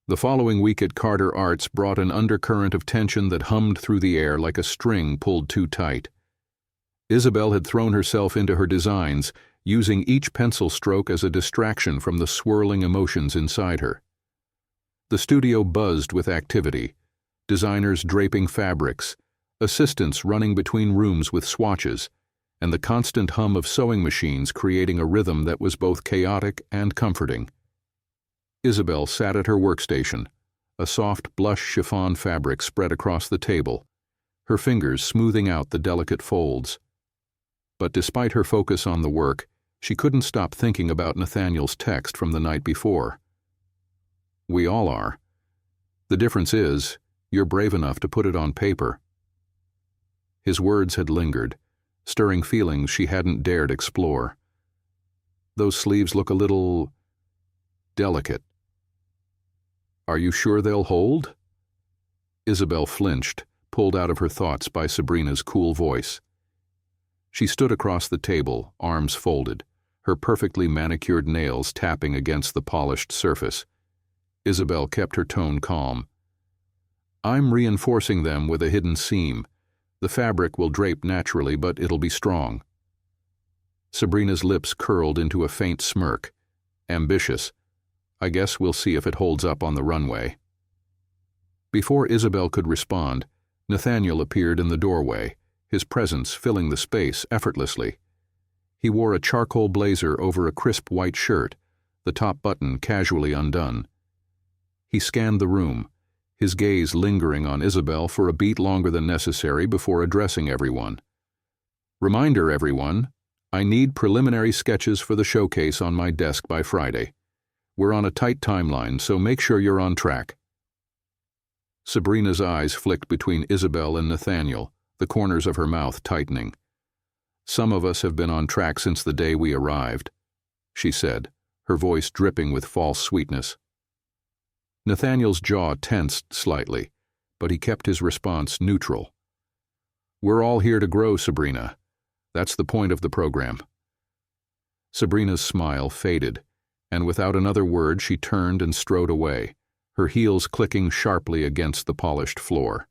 The following week at Carter Arts brought an undercurrent of tension that hummed through the air like a string pulled too tight. Isabelle had thrown herself into her designs, using each pencil stroke as a distraction from the swirling emotions inside her. The studio buzzed with activity, designers draping fabrics, assistants running between rooms with swatches, and the constant hum of sewing machines creating a rhythm that was both chaotic and comforting. Isabelle sat at her workstation, a soft blush chiffon fabric spread across the table, her fingers smoothing out the delicate folds. But despite her focus on the work, she couldn't stop thinking about Nathaniel's text from the night before. "We all are. The difference is, you're brave enough to put it on paper." His words had lingered, stirring feelings she hadn't dared explore. "Those sleeves look a little delicate. Are you sure they'll hold?" Isabelle flinched, pulled out of her thoughts by Sabrina's cool voice. She stood across the table, arms folded, her perfectly manicured nails tapping against the polished surface. Isabelle kept her tone calm. "I'm reinforcing them with a hidden seam, The fabric will drape naturally, but it'll be strong. Sabrina's lips curled into a faint smirk. Ambitious. I guess we'll see if it holds up on the runway. Before Isabelle could respond, Nathaniel appeared in the doorway, his presence filling the space effortlessly. He wore a charcoal blazer over a crisp white shirt, the top button casually undone. He scanned the room, his gaze lingering on Isabelle for a beat longer than necessary before addressing everyone. Reminder, everyone, I need preliminary sketches for the showcase on my desk by Friday. We're on a tight timeline, so make sure you're on track. Sabrina's eyes flicked between Isabelle and Nathaniel, the corners of her mouth tightening. Some of us have been on track since the day we arrived, she said, her voice dripping with false sweetness. Nathaniel's jaw tensed slightly, but he kept his response neutral. We're all here to grow, Sabrina. That's the point of the program. Sabrina's smile faded, and without another word she turned and strode away, her heels clicking sharply against the polished floor.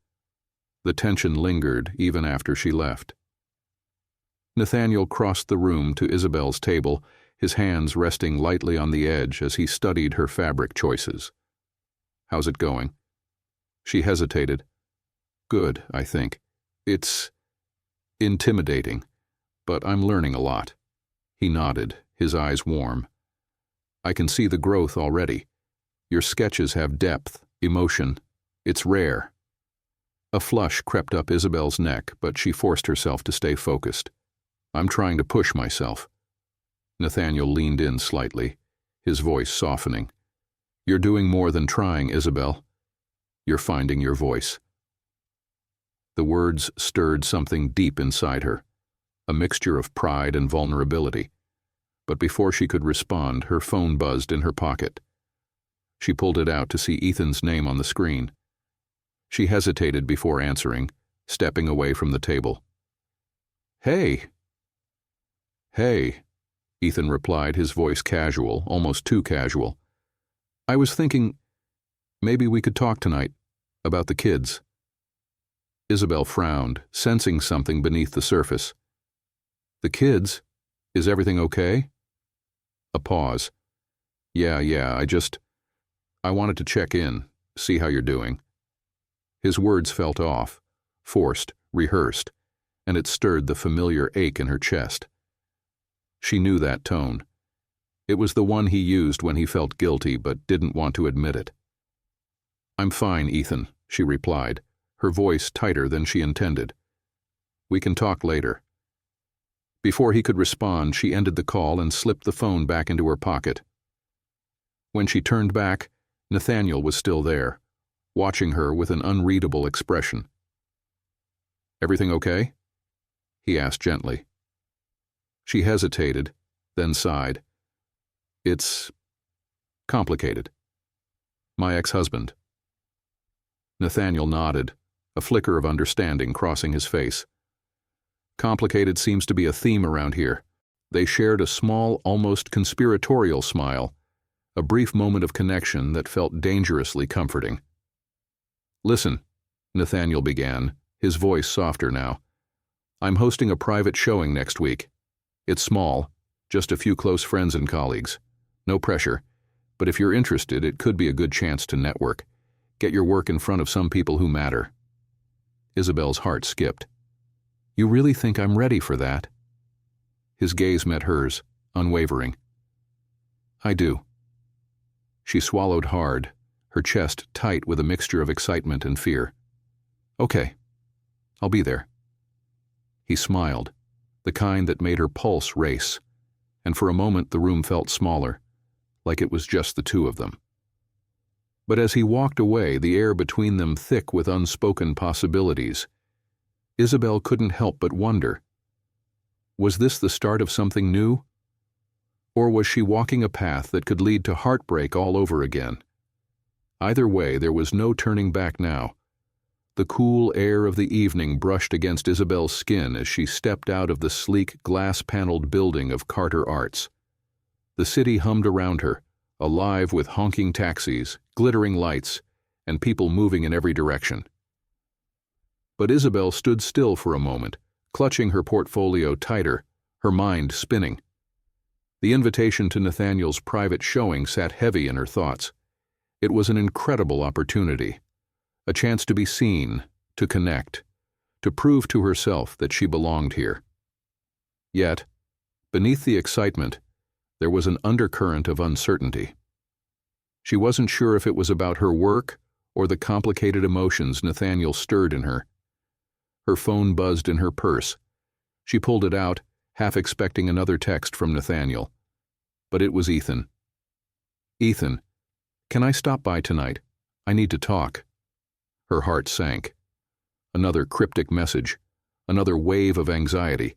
The tension lingered even after she left. Nathaniel crossed the room to Isabelle's table, his hands resting lightly on the edge as he studied her fabric choices. How's it going? She hesitated. Good, I think. It's intimidating, but I'm learning a lot. He nodded, his eyes warm. I can see the growth already. Your sketches have depth, emotion. It's rare. A flush crept up Isabelle's neck, but she forced herself to stay focused. I'm trying to push myself. Nathaniel leaned in slightly, his voice softening. You're doing more than trying, Isabelle. You're finding your voice. The words stirred something deep inside her, a mixture of pride and vulnerability. But before she could respond, her phone buzzed in her pocket. She pulled it out to see Ethan's name on the screen. She hesitated before answering, stepping away from the table. Hey. Hey, Ethan replied, his voice casual, almost too casual. I was thinking, maybe we could talk tonight, about the kids. Isabelle frowned, sensing something beneath the surface. The kids? Is everything okay? A pause. Yeah, I wanted to check in, see how you're doing. His words felt off, forced, rehearsed, and it stirred the familiar ache in her chest. She knew that tone. It was the one he used when he felt guilty but didn't want to admit it. I'm fine, Ethan, she replied, her voice tighter than she intended. We can talk later. Before he could respond, she ended the call and slipped the phone back into her pocket. When she turned back, Nathaniel was still there, watching her with an unreadable expression. Everything okay? He asked gently. She hesitated, then sighed. It's complicated. My ex-husband. Nathaniel nodded, a flicker of understanding crossing his face. Complicated seems to be a theme around here. They shared a small, almost conspiratorial smile, a brief moment of connection that felt dangerously comforting. Listen, Nathaniel began, his voice softer now. I'm hosting a private showing next week. It's small, just a few close friends and colleagues. No pressure, but if you're interested, it could be a good chance to network. Get your work in front of some people who matter. Isabelle's heart skipped. You really think I'm ready for that? His gaze met hers, unwavering. I do. She swallowed hard, her chest tight with a mixture of excitement and fear. Okay, I'll be there. He smiled, the kind that made her pulse race, and for a moment the room felt smaller, like it was just the two of them. But as he walked away, the air between them thick with unspoken possibilities, Isabelle couldn't help but wonder. Was this the start of something new? Or was she walking a path that could lead to heartbreak all over again? Either way, there was no turning back now. The cool air of the evening brushed against Isabelle's skin as she stepped out of the sleek, glass-paneled building of Carter Arts. The city hummed around her, alive with honking taxis, glittering lights, and people moving in every direction. But Isabelle stood still for a moment, clutching her portfolio tighter, her mind spinning. The invitation to Nathaniel's private showing sat heavy in her thoughts. It was an incredible opportunity, a chance to be seen, to connect, to prove to herself that she belonged here. Yet, beneath the excitement, there was an undercurrent of uncertainty. She wasn't sure if it was about her work or the complicated emotions Nathaniel stirred in her. Her phone buzzed in her purse. She pulled it out, half expecting another text from Nathaniel. But it was Ethan. "Ethan, can I stop by tonight? I need to talk." Her heart sank. Another cryptic message, another wave of anxiety.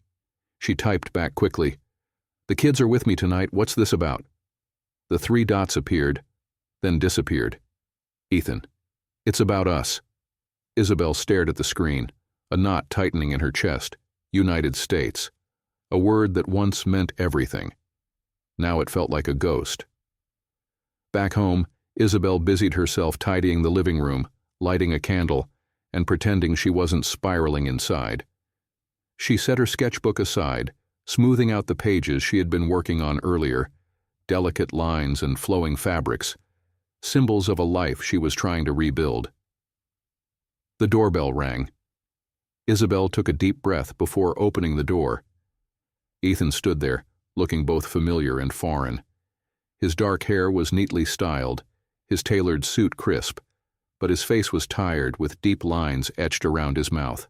She typed back quickly, "The kids are with me tonight. What's this about?" The 3 dots appeared, then disappeared. "Ethan, it's about us." Isabelle stared at the screen, a knot tightening in her chest. United States. A word that once meant everything. Now it felt like a ghost. Back home, Isabelle busied herself tidying the living room, lighting a candle, and pretending she wasn't spiraling inside. She set her sketchbook aside, smoothing out the pages she had been working on earlier, delicate lines and flowing fabrics, symbols of a life she was trying to rebuild. The doorbell rang. Isabelle took a deep breath before opening the door. Ethan stood there, looking both familiar and foreign. His dark hair was neatly styled, his tailored suit crisp, but his face was tired with deep lines etched around his mouth.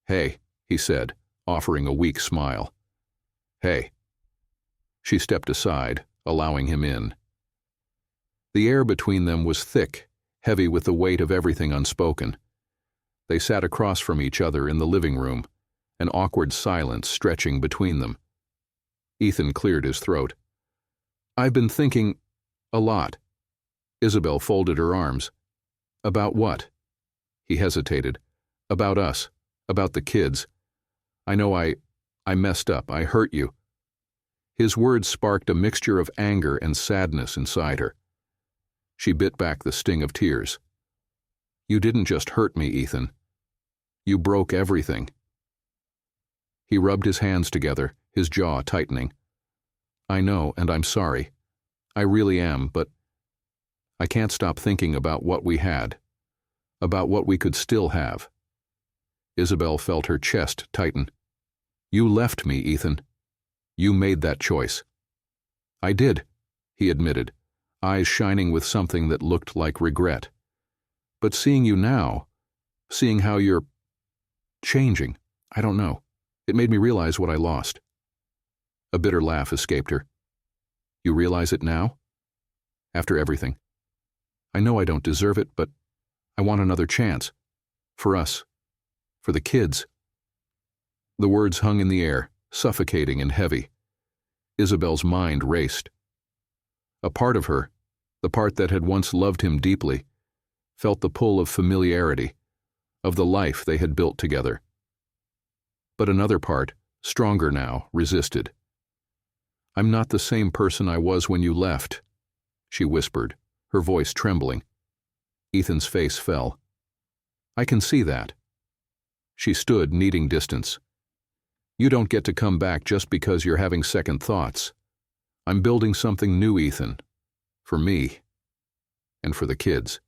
"Hey," he said, offering a weak smile. "Hey." She stepped aside, allowing him in. The air between them was thick, heavy with the weight of everything unspoken. They sat across from each other in the living room, an awkward silence stretching between them. Ethan cleared his throat. "I've been thinking a lot." Isabelle folded her arms. "About what?" He hesitated. "About us. About the kids. I know I messed up. I hurt you." His words sparked a mixture of anger and sadness inside her. She bit back the sting of tears. "You didn't just hurt me, Ethan. You broke everything." He rubbed his hands together, his jaw tightening. "I know, and I'm sorry. I really am, but I can't stop thinking about what we had, about what we could still have." Isabelle felt her chest tighten. "You left me, Ethan. You made that choice." "I did," he admitted, eyes shining with something that looked like regret. "But seeing you now, seeing how you're changing, I don't know. It made me realize what I lost." A bitter laugh escaped her. "You realize it now? After everything? I know I don't deserve it, but I want another chance. For us. For the kids." The words hung in the air, suffocating and heavy. Isabelle's mind raced. A part of her, the part that had once loved him deeply, felt the pull of familiarity, of the life they had built together. But another part, stronger now, resisted. "I'm not the same person I was when you left," she whispered, her voice trembling. Ethan's face fell. "I can see that." She stood, needing distance. "You don't get to come back just because you're having second thoughts. I'm building something new, Ethan. For me. And for the kids."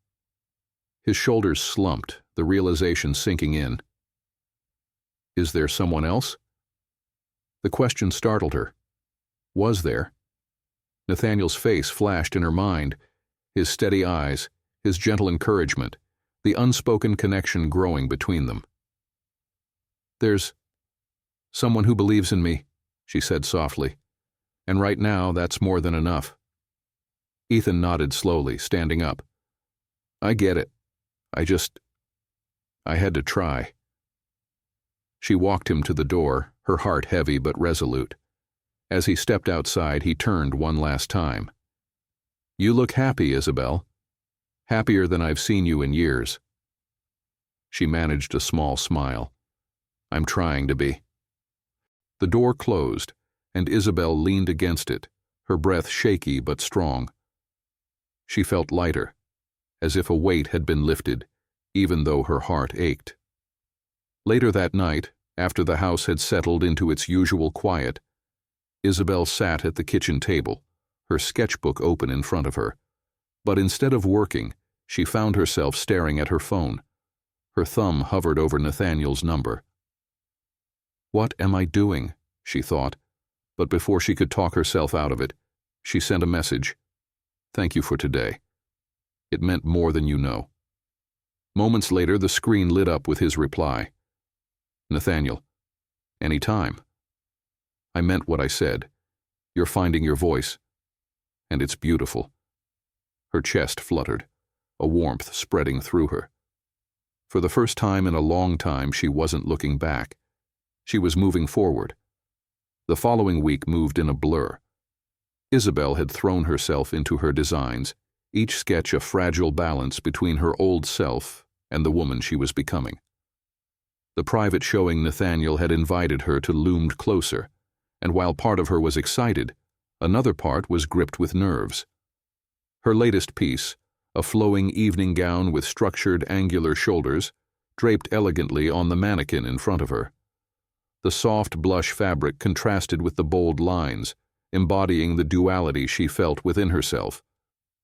His shoulders slumped, the realization sinking in. Is there someone else? The question startled her. Was there? Nathaniel's face flashed in her mind, his steady eyes, his gentle encouragement, the unspoken connection growing between them. "There's someone who believes in me," she said softly, "and right now that's more than enough." Ethan nodded slowly, standing up. "I get it. I had to try." She walked him to the door, her heart heavy but resolute. As he stepped outside, he turned one last time. "You look happy, Isabelle. Happier than I've seen you in years." She managed a small smile. "I'm trying to be." The door closed, and Isabelle leaned against it, her breath shaky but strong. She felt lighter, as if a weight had been lifted, even though her heart ached. Later that night, after the house had settled into its usual quiet, Isabelle sat at the kitchen table, her sketchbook open in front of her. But instead of working, she found herself staring at her phone. Her thumb hovered over Nathaniel's number. "What am I doing?" she thought, but before she could talk herself out of it, she sent a message. "Thank you for today. It meant more than you know." Moments later, the screen lit up with his reply. "Nathaniel, any time. I meant what I said. You're finding your voice. And it's beautiful." Her chest fluttered, a warmth spreading through her. For the first time in a long time, she wasn't looking back. She was moving forward. The following week moved in a blur. Isabelle had thrown herself into her designs, each sketch a fragile balance between her old self and the woman she was becoming. The private showing Nathaniel had invited her to loomed closer, and while part of her was excited, another part was gripped with nerves. Her latest piece, a flowing evening gown with structured angular shoulders, draped elegantly on the mannequin in front of her. The soft blush fabric contrasted with the bold lines, embodying the duality she felt within herself,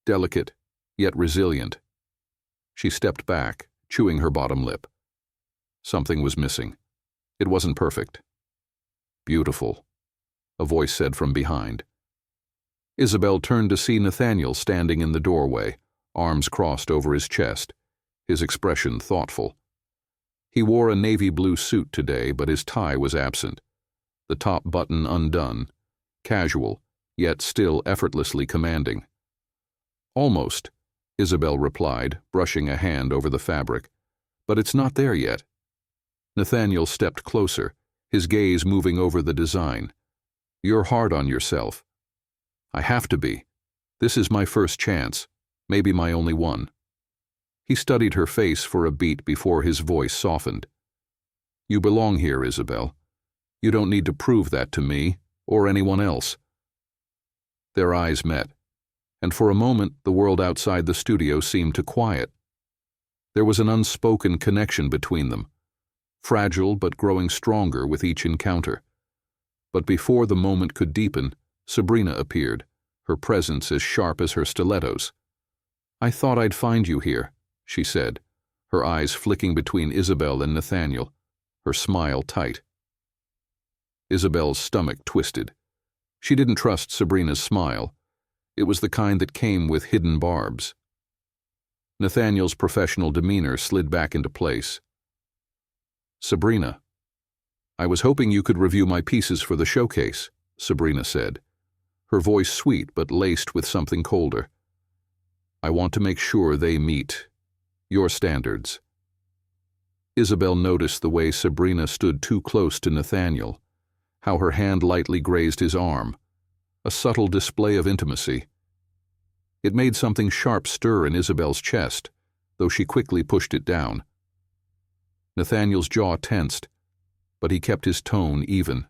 delicate yet resilient. She stepped back, chewing her bottom lip. Something was missing. It wasn't perfect. "Beautiful," a voice said from behind. Isabelle turned to see Nathaniel standing in the doorway, arms crossed over his chest, his expression thoughtful. He wore a navy blue suit today, but his tie was absent, the top button undone, casual, yet still effortlessly commanding. "Almost," Isabelle replied, brushing a hand over the fabric, "but it's not there yet." Nathaniel stepped closer, his gaze moving over the design. "You're hard on yourself." "I have to be. This is my first chance, maybe my only one." He studied her face for a beat before his voice softened. "You belong here, Isabelle. You don't need to prove that to me or anyone else." Their eyes met, and for a moment the world outside the studio seemed to quiet. There was an unspoken connection between them, fragile but growing stronger with each encounter. But before the moment could deepen, Sabrina appeared, her presence as sharp as her stilettos. "I thought I'd find you here," she said, her eyes flicking between Isabelle and Nathaniel, her smile tight. Isabelle's stomach twisted. She didn't trust Sabrina's smile. It was the kind that came with hidden barbs. Nathaniel's professional demeanor slid back into place. "Sabrina, I was hoping you could review my pieces for the showcase," Sabrina said, her voice sweet but laced with something colder. "I want to make sure they meet your standards." Isabelle noticed the way Sabrina stood too close to Nathaniel, how her hand lightly grazed his arm, a subtle display of intimacy. It made something sharp stir in Isabelle's chest, though she quickly pushed it down. Nathaniel's jaw tensed, but he kept his tone even.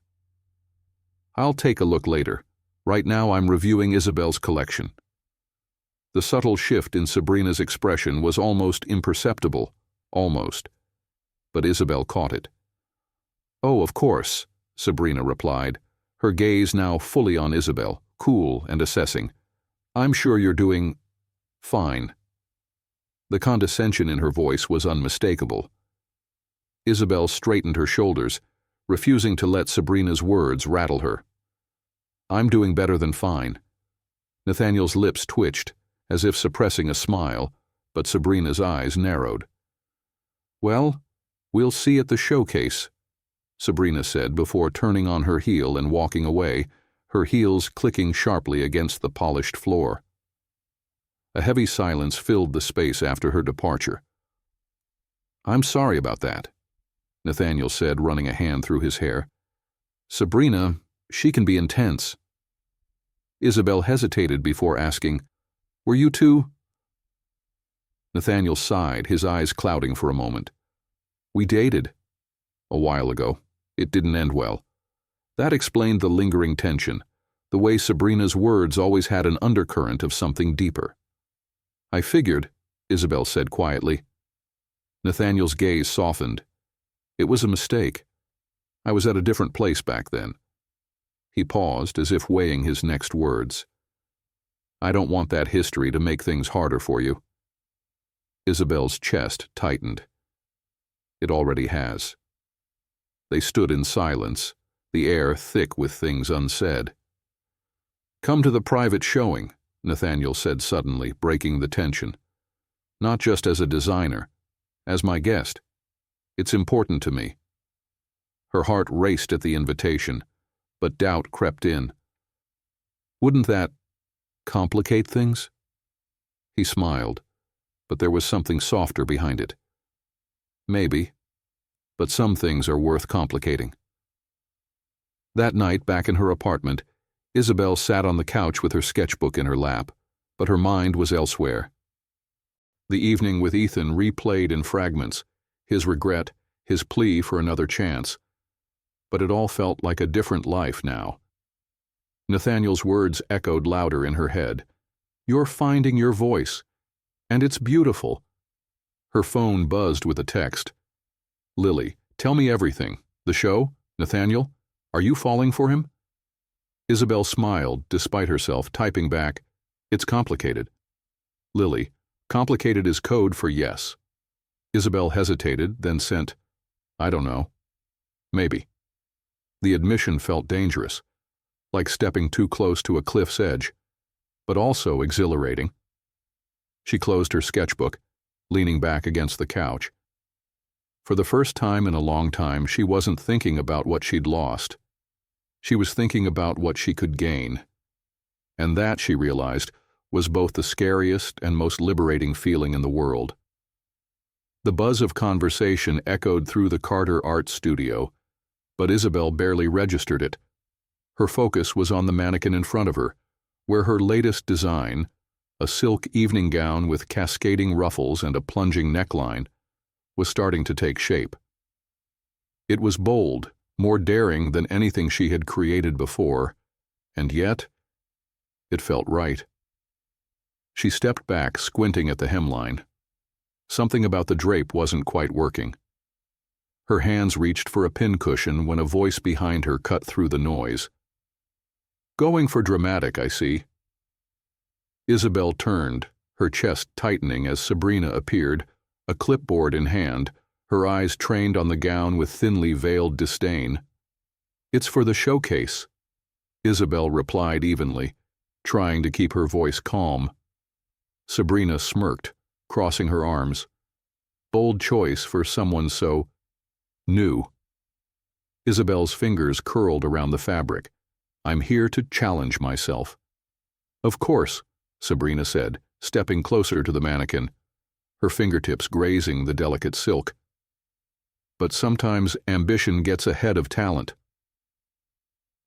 "I'll take a look later. Right now I'm reviewing Isabelle's collection." The subtle shift in Sabrina's expression was almost imperceptible, almost. But Isabelle caught it. "Oh, of course," Sabrina replied, her gaze now fully on Isabelle, cool and assessing. "I'm sure you're doing fine." The condescension in her voice was unmistakable. Isabelle straightened her shoulders, refusing to let Sabrina's words rattle her. "I'm doing better than fine." Nathaniel's lips twitched, as if suppressing a smile, but Sabrina's eyes narrowed. "Well, we'll see at the showcase," Sabrina said before turning on her heel and walking away, her heels clicking sharply against the polished floor. A heavy silence filled the space after her departure. "I'm sorry about that," Nathaniel said, running a hand through his hair. "Sabrina, she can be intense." Isabelle hesitated before asking, "Were you two?" Nathaniel sighed, his eyes clouding for a moment. "We dated. A while ago. It didn't end well." That explained the lingering tension, the way Sabrina's words always had an undercurrent of something deeper. "I figured," Isabelle said quietly. Nathaniel's gaze softened. It was a mistake. I was at a different place back then. He paused, as if weighing his next words. I don't want that history to make things harder for you. Isabelle's chest tightened. It already has. They stood in silence, the air thick with things unsaid. Come to the private showing, Nathaniel said suddenly, breaking the tension. Not just as a designer, as my guest. It's important to me. Her heart raced at the invitation, but doubt crept in. Wouldn't that complicate things? He smiled, but there was something softer behind it. Maybe, but some things are worth complicating. That night, back in her apartment, Isabelle sat on the couch with her sketchbook in her lap, but her mind was elsewhere. The evening with Ethan replayed in fragments, his regret, his plea for another chance. But it all felt like a different life now. Nathaniel's words echoed louder in her head. You're finding your voice, and it's beautiful. Her phone buzzed with a text. Lily, tell me everything. The show? Nathaniel? Are you falling for him? Isabelle smiled, despite herself, typing back, It's complicated. Lily, complicated is code for yes. Isabelle hesitated, then sent, I don't know. Maybe. The admission felt dangerous, like stepping too close to a cliff's edge, but also exhilarating. She closed her sketchbook, leaning back against the couch. For the first time in a long time, she wasn't thinking about what she'd lost. She was thinking about what she could gain. And that, she realized, was both the scariest and most liberating feeling in the world. The buzz of conversation echoed through the Carter Art Studio, but Isabelle barely registered it. Her focus was on the mannequin in front of her, where her latest design, a silk evening gown with cascading ruffles and a plunging neckline, was starting to take shape. It was bold, more daring than anything she had created before, and yet, it felt right. She stepped back, squinting at the hemline. Something about the drape wasn't quite working. Her hands reached for a pincushion when a voice behind her cut through the noise. Going for dramatic, I see. Isabelle turned, her chest tightening as Sabrina appeared, a clipboard in hand, her eyes trained on the gown with thinly veiled disdain. It's for the showcase, Isabelle replied evenly, trying to keep her voice calm. Sabrina smirked, crossing her arms. Bold choice for someone so new. Isabelle's fingers curled around the fabric. I'm here to challenge myself. Of course, Sabrina said, stepping closer to the mannequin, her fingertips grazing the delicate silk. But sometimes ambition gets ahead of talent.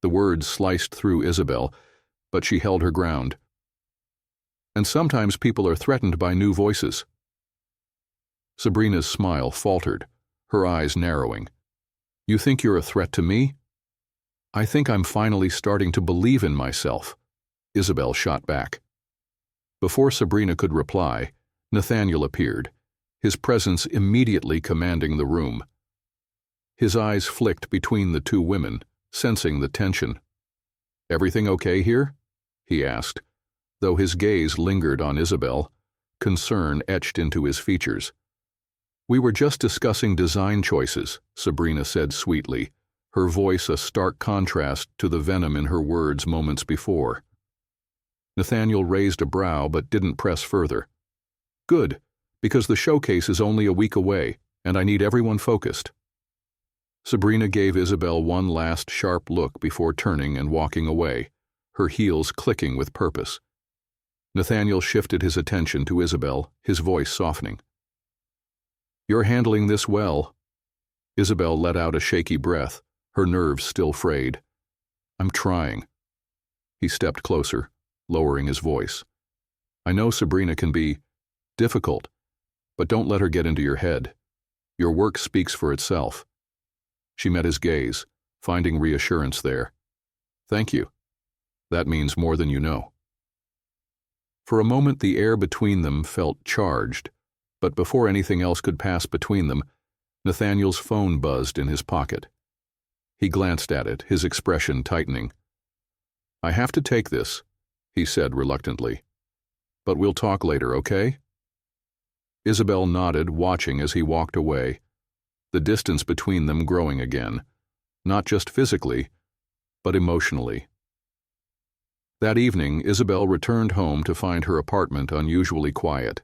The words sliced through Isabelle, but she held her ground. And sometimes people are threatened by new voices. Sabrina's smile faltered, her eyes narrowing. You think you're a threat to me? I think I'm finally starting to believe in myself, Isabelle shot back. Before Sabrina could reply, Nathaniel appeared, his presence immediately commanding the room. His eyes flicked between the two women, sensing the tension. Everything okay here? He asked, though his gaze lingered on Isabelle, concern etched into his features. We were just discussing design choices, Sabrina said sweetly, her voice a stark contrast to the venom in her words moments before. Nathaniel raised a brow but didn't press further. Good, because the showcase is only a week away, and I need everyone focused. Sabrina gave Isabelle one last sharp look before turning and walking away, her heels clicking with purpose. Nathaniel shifted his attention to Isabelle, his voice softening. You're handling this well. Isabelle let out a shaky breath, her nerves still frayed. I'm trying. He stepped closer, lowering his voice. I know Sabrina can be difficult, but don't let her get into your head. Your work speaks for itself. She met his gaze, finding reassurance there. Thank you. That means more than you know. For a moment the air between them felt charged, but before anything else could pass between them, Nathaniel's phone buzzed in his pocket. He glanced at it, his expression tightening. "I have to take this," he said reluctantly. "But we'll talk later, okay?" Isabelle nodded, watching as he walked away, the distance between them growing again, not just physically, but emotionally. That evening, Isabelle returned home to find her apartment unusually quiet.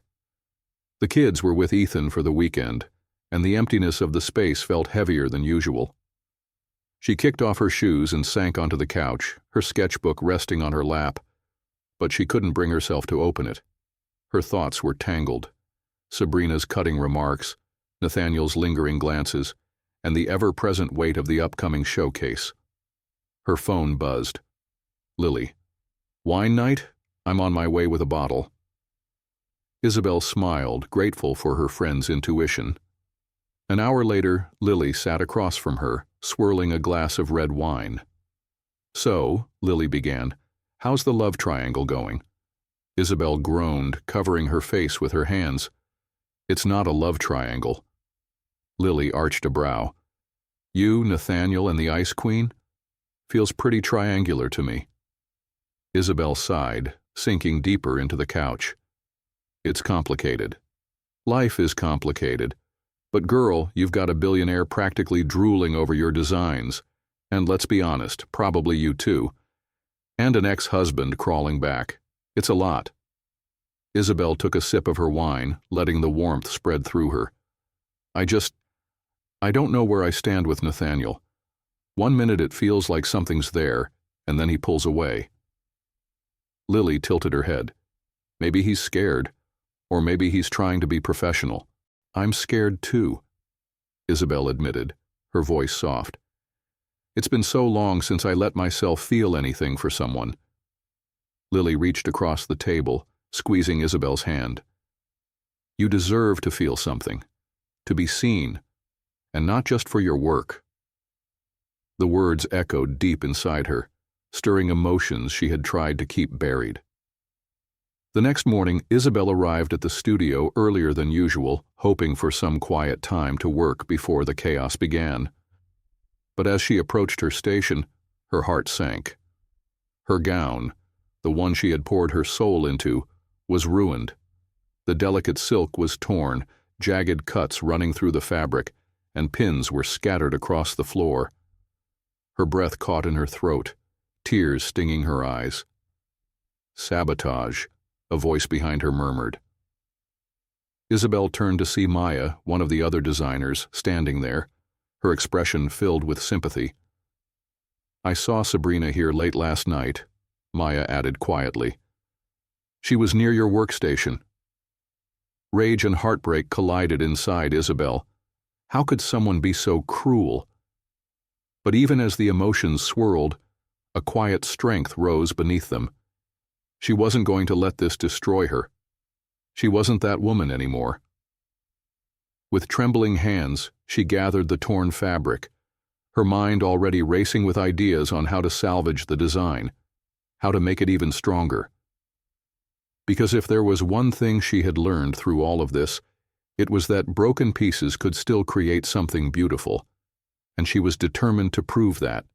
The kids were with Ethan for the weekend, and the emptiness of the space felt heavier than usual. She kicked off her shoes and sank onto the couch, her sketchbook resting on her lap, but she couldn't bring herself to open it. Her thoughts were tangled. Sabrina's cutting remarks, Nathaniel's lingering glances, and the ever-present weight of the upcoming showcase. Her phone buzzed. "Lily. Wine night? I'm on my way with a bottle." Isabelle smiled, grateful for her friend's intuition. An hour later, Lily sat across from her, swirling a glass of red wine. "So," Lily began, "how's the love triangle going?" Isabelle groaned, covering her face with her hands. "It's not a love triangle." Lily arched a brow. "You, Nathaniel, and the Ice Queen? Feels pretty triangular to me." Isabelle sighed, sinking deeper into the couch. "It's complicated. Life is complicated. But girl, you've got a billionaire practically drooling over your designs, and let's be honest, probably you too, and an ex-husband crawling back. It's a lot." Isabelle took a sip of her wine, letting the warmth spread through her. I don't know where I stand with Nathaniel. One minute it feels like something's there, and then he pulls away." Lily tilted her head. "Maybe he's scared, or maybe he's trying to be professional." "I'm scared too," Isabelle admitted, her voice soft. "It's been so long since I let myself feel anything for someone." Lily reached across the table, squeezing Isabelle's hand. "You deserve to feel something, to be seen, and not just for your work." The words echoed deep inside her, stirring emotions she had tried to keep buried. The next morning, Isabelle arrived at the studio earlier than usual, hoping for some quiet time to work before the chaos began. But as she approached her station, her heart sank. Her gown, the one she had poured her soul into, was ruined. The delicate silk was torn, jagged cuts running through the fabric, and pins were scattered across the floor. Her breath caught in her throat, tears stinging her eyes. "Sabotage," a voice behind her murmured. Isabelle turned to see Maya, one of the other designers, standing there, her expression filled with sympathy. "I saw Sabrina here late last night," Maya added quietly. "She was near your workstation." Rage and heartbreak collided inside Isabelle. How could someone be so cruel? But even as the emotions swirled, a quiet strength rose beneath them. She wasn't going to let this destroy her. She wasn't that woman anymore. With trembling hands, she gathered the torn fabric, her mind already racing with ideas on how to salvage the design, how to make it even stronger. Because if there was one thing she had learned through all of this, it was that broken pieces could still create something beautiful, and she was determined to prove that,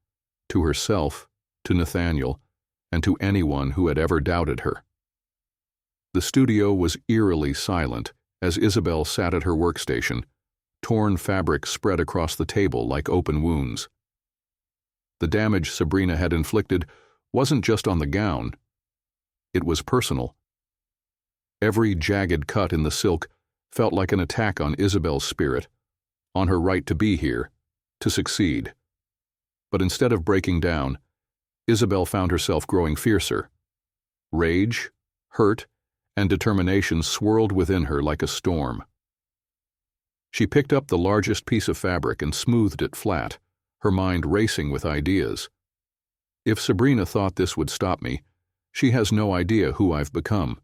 to herself, to Nathaniel, and to anyone who had ever doubted her. The studio was eerily silent as Isabelle sat at her workstation, torn fabric spread across the table like open wounds. The damage Sabrina had inflicted wasn't just on the gown. It was personal. Every jagged cut in the silk felt like an attack on Isabelle's spirit, on her right to be here, to succeed. But instead of breaking down, Isabelle found herself growing fiercer. Rage, hurt, and determination swirled within her like a storm. She picked up the largest piece of fabric and smoothed it flat, her mind racing with ideas. If Sabrina thought this would stop me, she has no idea who I've become.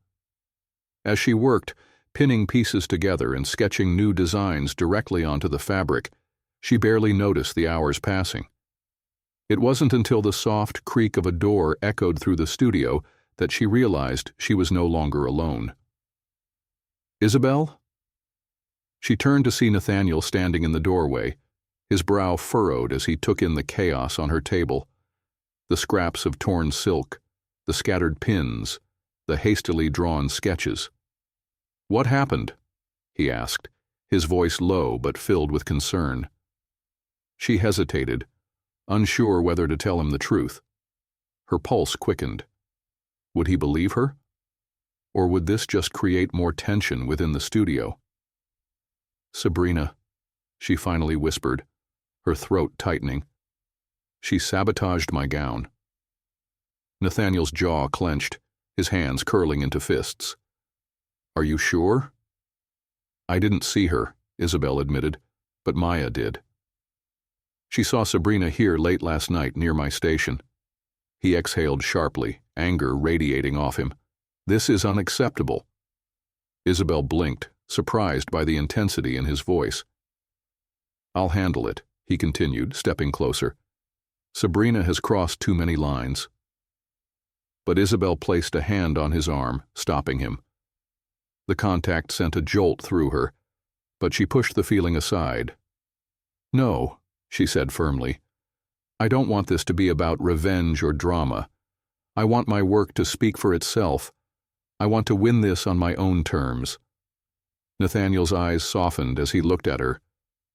As she worked, pinning pieces together and sketching new designs directly onto the fabric, she barely noticed the hours passing. It wasn't until the soft creak of a door echoed through the studio that she realized she was no longer alone. "Isabelle?" She turned to see Nathaniel standing in the doorway, his brow furrowed as he took in the chaos on her table. The scraps of torn silk, the scattered pins, the hastily drawn sketches. "What happened?" he asked, his voice low but filled with concern. She hesitated, unsure whether to tell him the truth. Her pulse quickened. Would he believe her? Or would this just create more tension within the studio? "Sabrina," she finally whispered, her throat tightening. "She sabotaged my gown." Nathaniel's jaw clenched, his hands curling into fists. "Are you sure?" "I didn't see her," Isabelle admitted, "but Maya did. She saw Sabrina here late last night near my station." He exhaled sharply, anger radiating off him. "This is unacceptable." Isabelle blinked, surprised by the intensity in his voice. "I'll handle it," he continued, stepping closer. "Sabrina has crossed too many lines." But Isabelle placed a hand on his arm, stopping him. The contact sent a jolt through her, but she pushed the feeling aside. "No," she said firmly. "I don't want this to be about revenge or drama. I want my work to speak for itself. I want to win this on my own terms." Nathaniel's eyes softened as he looked at her,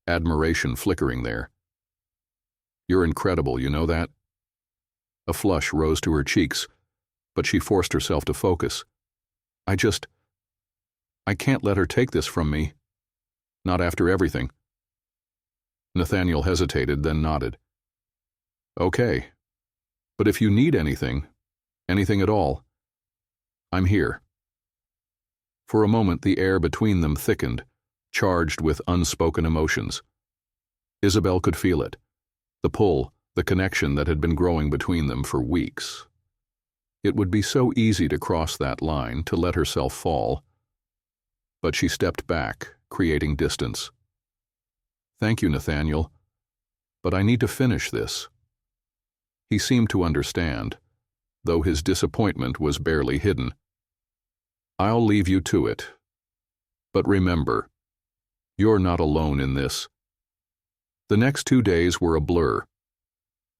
admiration flickering there. "You're incredible, you know that?" A flush rose to her cheeks, but she forced herself to focus. I can't let her take this from me. Not after everything." Nathaniel hesitated, then nodded. "Okay. But if you need anything at all, I'm here." For a moment the air between them thickened, charged with unspoken emotions. Isabelle could feel it, the pull, the connection that had been growing between them for weeks. It would be so easy to cross that line, to let herself fall. But she stepped back, creating distance. "Thank you, Nathaniel, but I need to finish this." He seemed to understand, though his disappointment was barely hidden. "I'll leave you to it. But remember, you're not alone in this." The next 2 days were a blur.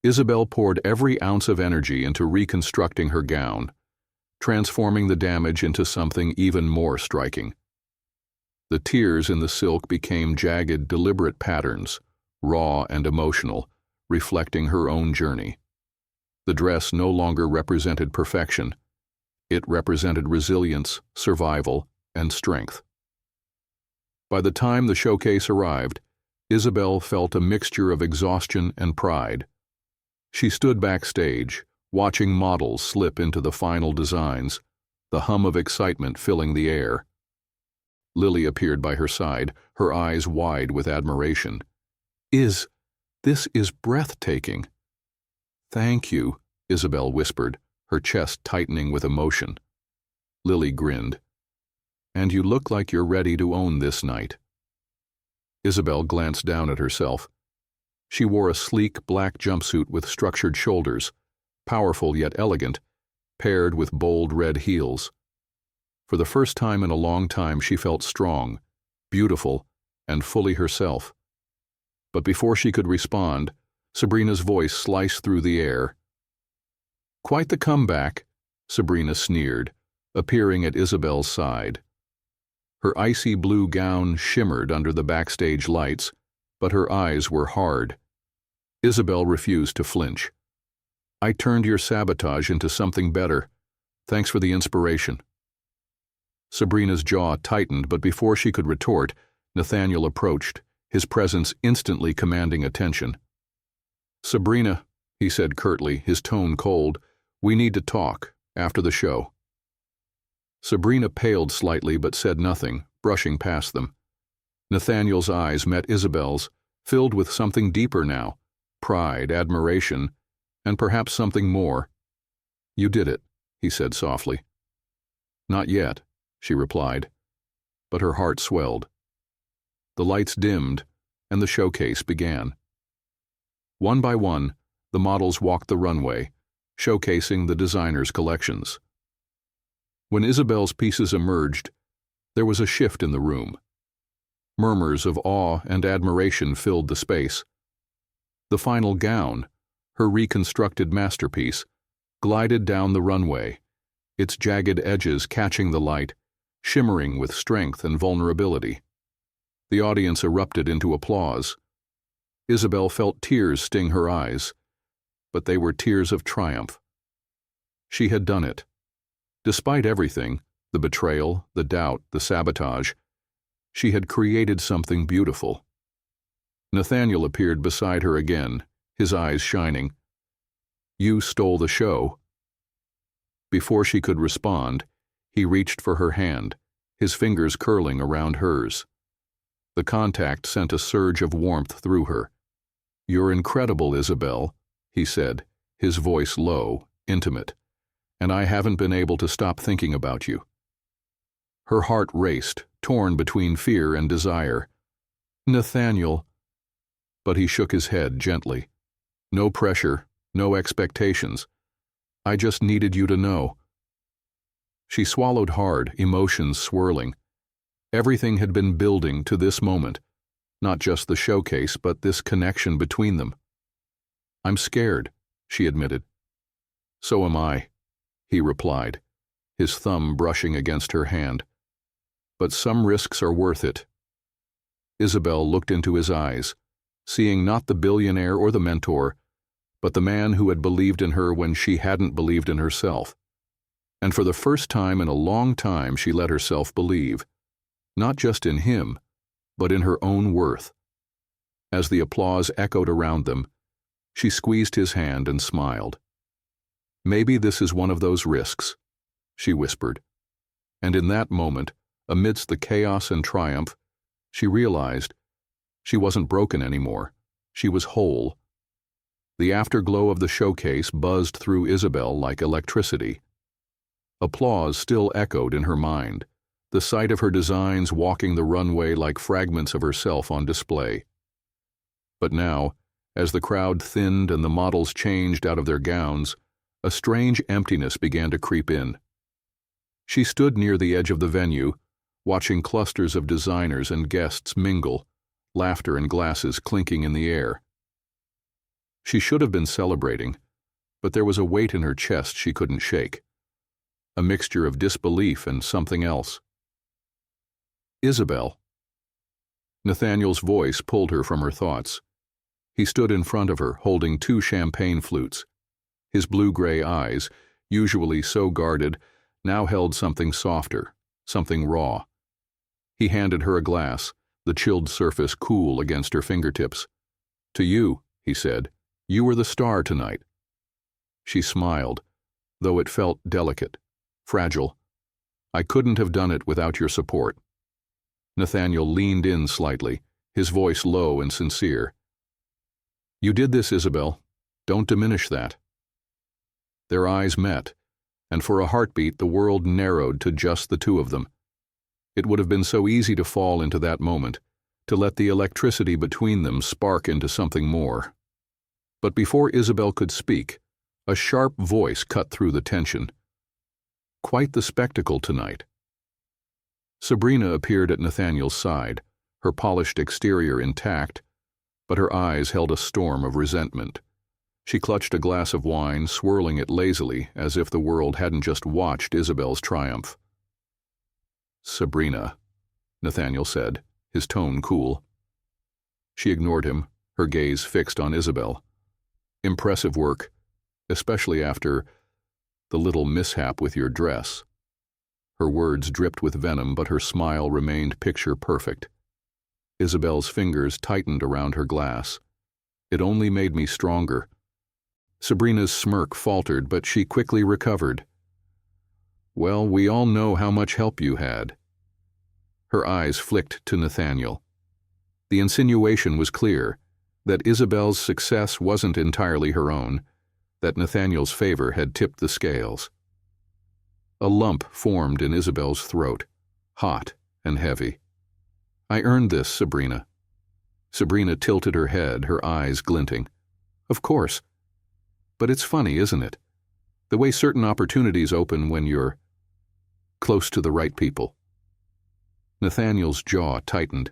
Isabelle poured every ounce of energy into reconstructing her gown, transforming the damage into something even more striking. The tears in the silk became jagged, deliberate patterns, raw and emotional, reflecting her own journey. The dress no longer represented perfection. It represented resilience, survival, and strength. By the time the showcase arrived, Isabelle felt a mixture of exhaustion and pride. She stood backstage, watching models slip into the final designs, the hum of excitement filling the air. Lily appeared by her side, her eyes wide with admiration. This is breathtaking." "Thank you," Isabelle whispered, her chest tightening with emotion. Lily grinned. "And you look like you're ready to own this night." Isabelle glanced down at herself. She wore a sleek black jumpsuit with structured shoulders, powerful yet elegant, paired with bold red heels. For the first time in a long time she felt strong, beautiful, and fully herself. But before she could respond, Sabrina's voice sliced through the air. "Quite the comeback," Sabrina sneered, appearing at Isabelle's side. Her icy blue gown shimmered under the backstage lights, but her eyes were hard. Isabelle refused to flinch. "I turned your sabotage into something better. Thanks for the inspiration." Sabrina's jaw tightened, but before she could retort, Nathaniel approached, his presence instantly commanding attention. "Sabrina," he said curtly, his tone cold, "we need to talk, after the show." Sabrina paled slightly but said nothing, brushing past them. Nathaniel's eyes met Isabelle's, filled with something deeper now, pride, admiration, and perhaps something more. "You did it," he said softly. "Not yet," she replied, but her heart swelled. The lights dimmed, and the showcase began. One by one, the models walked the runway, showcasing the designers' collections. When Isabelle's pieces emerged, there was a shift in the room. Murmurs of awe and admiration filled the space. The final gown, her reconstructed masterpiece, glided down the runway, its jagged edges catching the light, shimmering with strength and vulnerability. The audience erupted into applause. Isabelle felt tears sting her eyes, but they were tears of triumph. She had done it. Despite everything, the betrayal, the doubt, the sabotage, she had created something beautiful. Nathaniel appeared beside her again, his eyes shining. "You stole the show." Before she could respond, he reached for her hand, his fingers curling around hers. The contact sent a surge of warmth through her. "You're incredible, Isabelle," he said, his voice low, intimate, "and I haven't been able to stop thinking about you." Her heart raced, torn between fear and desire. "Nathaniel." But he shook his head gently. "No pressure, no expectations. I just needed you to know." She swallowed hard, emotions swirling. Everything had been building to this moment, not just the showcase, but this connection between them. "I'm scared," she admitted. "So am I," he replied, his thumb brushing against her hand. "But some risks are worth it." Isabelle looked into his eyes, seeing not the billionaire or the mentor, but the man who had believed in her when she hadn't believed in herself. And for the first time in a long time she let herself believe, not just in him, but in her own worth. As the applause echoed around them, she squeezed his hand and smiled. "Maybe this is one of those risks," she whispered. And in that moment, amidst the chaos and triumph, she realized she wasn't broken anymore. She was whole. The afterglow of the showcase buzzed through Isabelle like electricity. Applause still echoed in her mind, the sight of her designs walking the runway like fragments of herself on display. But now, as the crowd thinned and the models changed out of their gowns, a strange emptiness began to creep in. She stood near the edge of the venue, watching clusters of designers and guests mingle, laughter and glasses clinking in the air. She should have been celebrating, but there was a weight in her chest she couldn't shake, a mixture of disbelief and something else. "Isabelle." Nathaniel's voice pulled her from her thoughts. He stood in front of her, holding 2 champagne flutes. His blue-gray eyes, usually so guarded, now held something softer, something raw. He handed her a glass, the chilled surface cool against her fingertips. "To you," he said. "You were the star tonight." She smiled, though it felt delicate, fragile. "I couldn't have done it without your support." Nathaniel leaned in slightly, his voice low and sincere. "You did this, Isabelle. Don't diminish that." Their eyes met, and for a heartbeat the world narrowed to just the two of them. It would have been so easy to fall into that moment, to let the electricity between them spark into something more. But before Isabelle could speak, a sharp voice cut through the tension. "Quite the spectacle tonight." Sabrina appeared at Nathaniel's side, her polished exterior intact, but her eyes held a storm of resentment. She clutched a glass of wine, swirling it lazily as if the world hadn't just watched Isabelle's triumph. "Sabrina," Nathaniel said, his tone cool. She ignored him, her gaze fixed on Isabelle. "Impressive work, especially after the little mishap with your dress." Her words dripped with venom, but her smile remained picture-perfect. Isabelle's fingers tightened around her glass. "It only made me stronger." Sabrina's smirk faltered, but she quickly recovered. "Well, we all know how much help you had." Her eyes flicked to Nathaniel. The insinuation was clear, that Isabelle's success wasn't entirely her own, that Nathaniel's favor had tipped the scales. A lump formed in Isabelle's throat, hot and heavy. "I earned this, Sabrina." Sabrina tilted her head, her eyes glinting. "Of course. But it's funny, isn't it? The way certain opportunities open when you're close to the right people." Nathaniel's jaw tightened.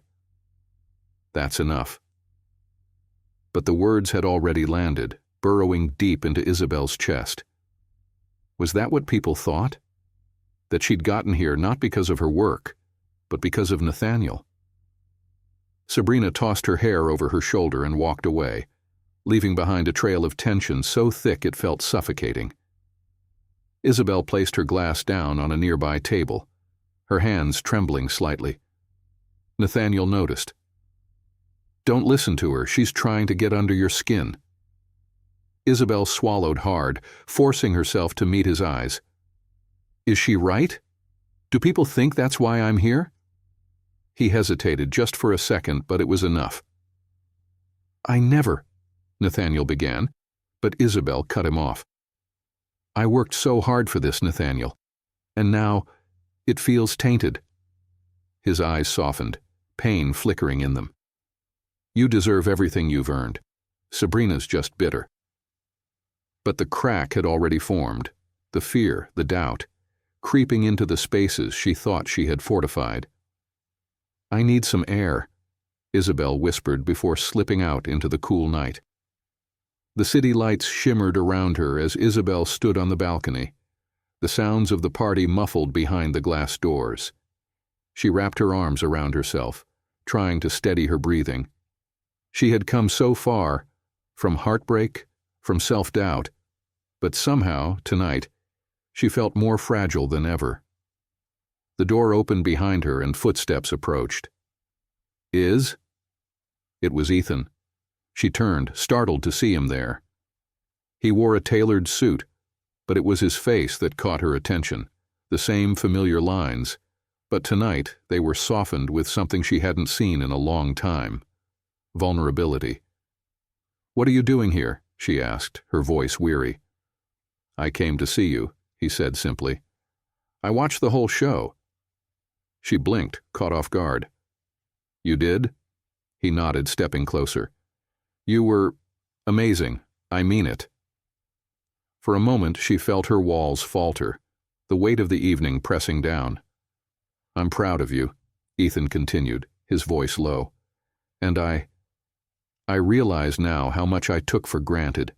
That's enough. But the words had already landed, burrowing deep into Isabelle's chest. Was that what people thought? That she'd gotten here not because of her work, but because of Nathaniel? Sabrina tossed her hair over her shoulder and walked away, leaving behind a trail of tension so thick it felt suffocating. Isabelle placed her glass down on a nearby table, her hands trembling slightly. Nathaniel noticed. "Don't listen to her, she's trying to get under your skin." Isabelle swallowed hard, forcing herself to meet his eyes. "Is she right? Do people think that's why I'm here?" He hesitated just for a second, but it was enough. "I never," Nathaniel began, but Isabelle cut him off. "I worked so hard for this, Nathaniel, and now it feels tainted." His eyes softened, pain flickering in them. "You deserve everything you've earned. Sabrina's just bitter." But the crack had already formed, the fear, the doubt, creeping into the spaces she thought she had fortified. "I need some air," Isabelle whispered before slipping out into the cool night. The city lights shimmered around her as Isabelle stood on the balcony, the sounds of the party muffled behind the glass doors. She wrapped her arms around herself, trying to steady her breathing. She had come so far, from heartbreak, from self-doubt, but somehow, tonight, she felt more fragile than ever. The door opened behind her and footsteps approached. "Is?" It was Ethan. She turned, startled to see him there. He wore a tailored suit, but it was his face that caught her attention, the same familiar lines, but tonight they were softened with something she hadn't seen in a long time: vulnerability. "What are you doing here?" she asked, her voice weary. "I came to see you," he said simply. "I watched the whole show." She blinked, caught off guard. "You did?" He nodded, stepping closer. "You were amazing. I mean it." For a moment she felt her walls falter, the weight of the evening pressing down. "I'm proud of you," Ethan continued, his voice low. "And I realize now how much I took for granted."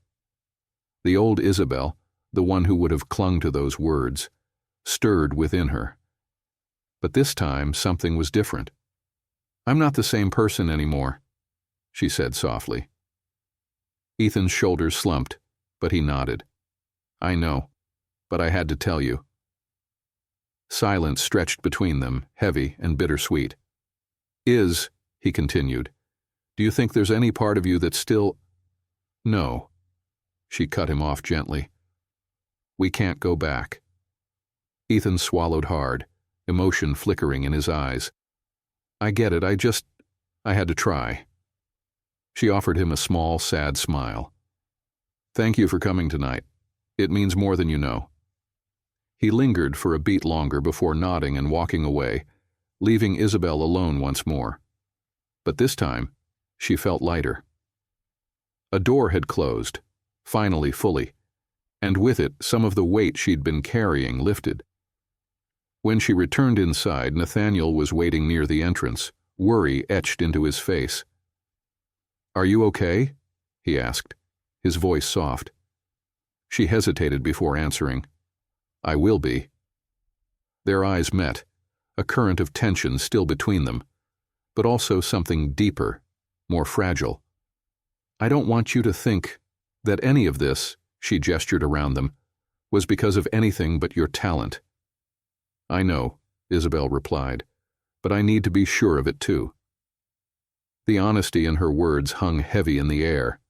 The old Isabelle, the one who would have clung to those words, stirred within her. But this time something was different. "I'm not the same person anymore," she said softly. Ethan's shoulders slumped, but he nodded. "I know, but I had to tell you." Silence stretched between them, heavy and bittersweet. He continued, "do you think there's any part of you that's still—" "No." She cut him off gently. "We can't go back." Ethan swallowed hard, emotion flickering in his eyes. "I get it, I had to try." She offered him a small, sad smile. "Thank you for coming tonight. It means more than you know." He lingered for a beat longer before nodding and walking away, leaving Isabelle alone once more. But this time, she felt lighter. A door had closed, finally fully, and with it some of the weight she'd been carrying lifted. When she returned inside, Nathaniel was waiting near the entrance, worry etched into his face. "Are you okay?" he asked, his voice soft. She hesitated before answering. "I will be." Their eyes met, a current of tension still between them, but also something deeper, more fragile. "I don't want you to think that any of this," she gestured around them, "was because of anything but your talent." "I know," Isabelle replied, "but I need to be sure of it too." The honesty in her words hung heavy in the air.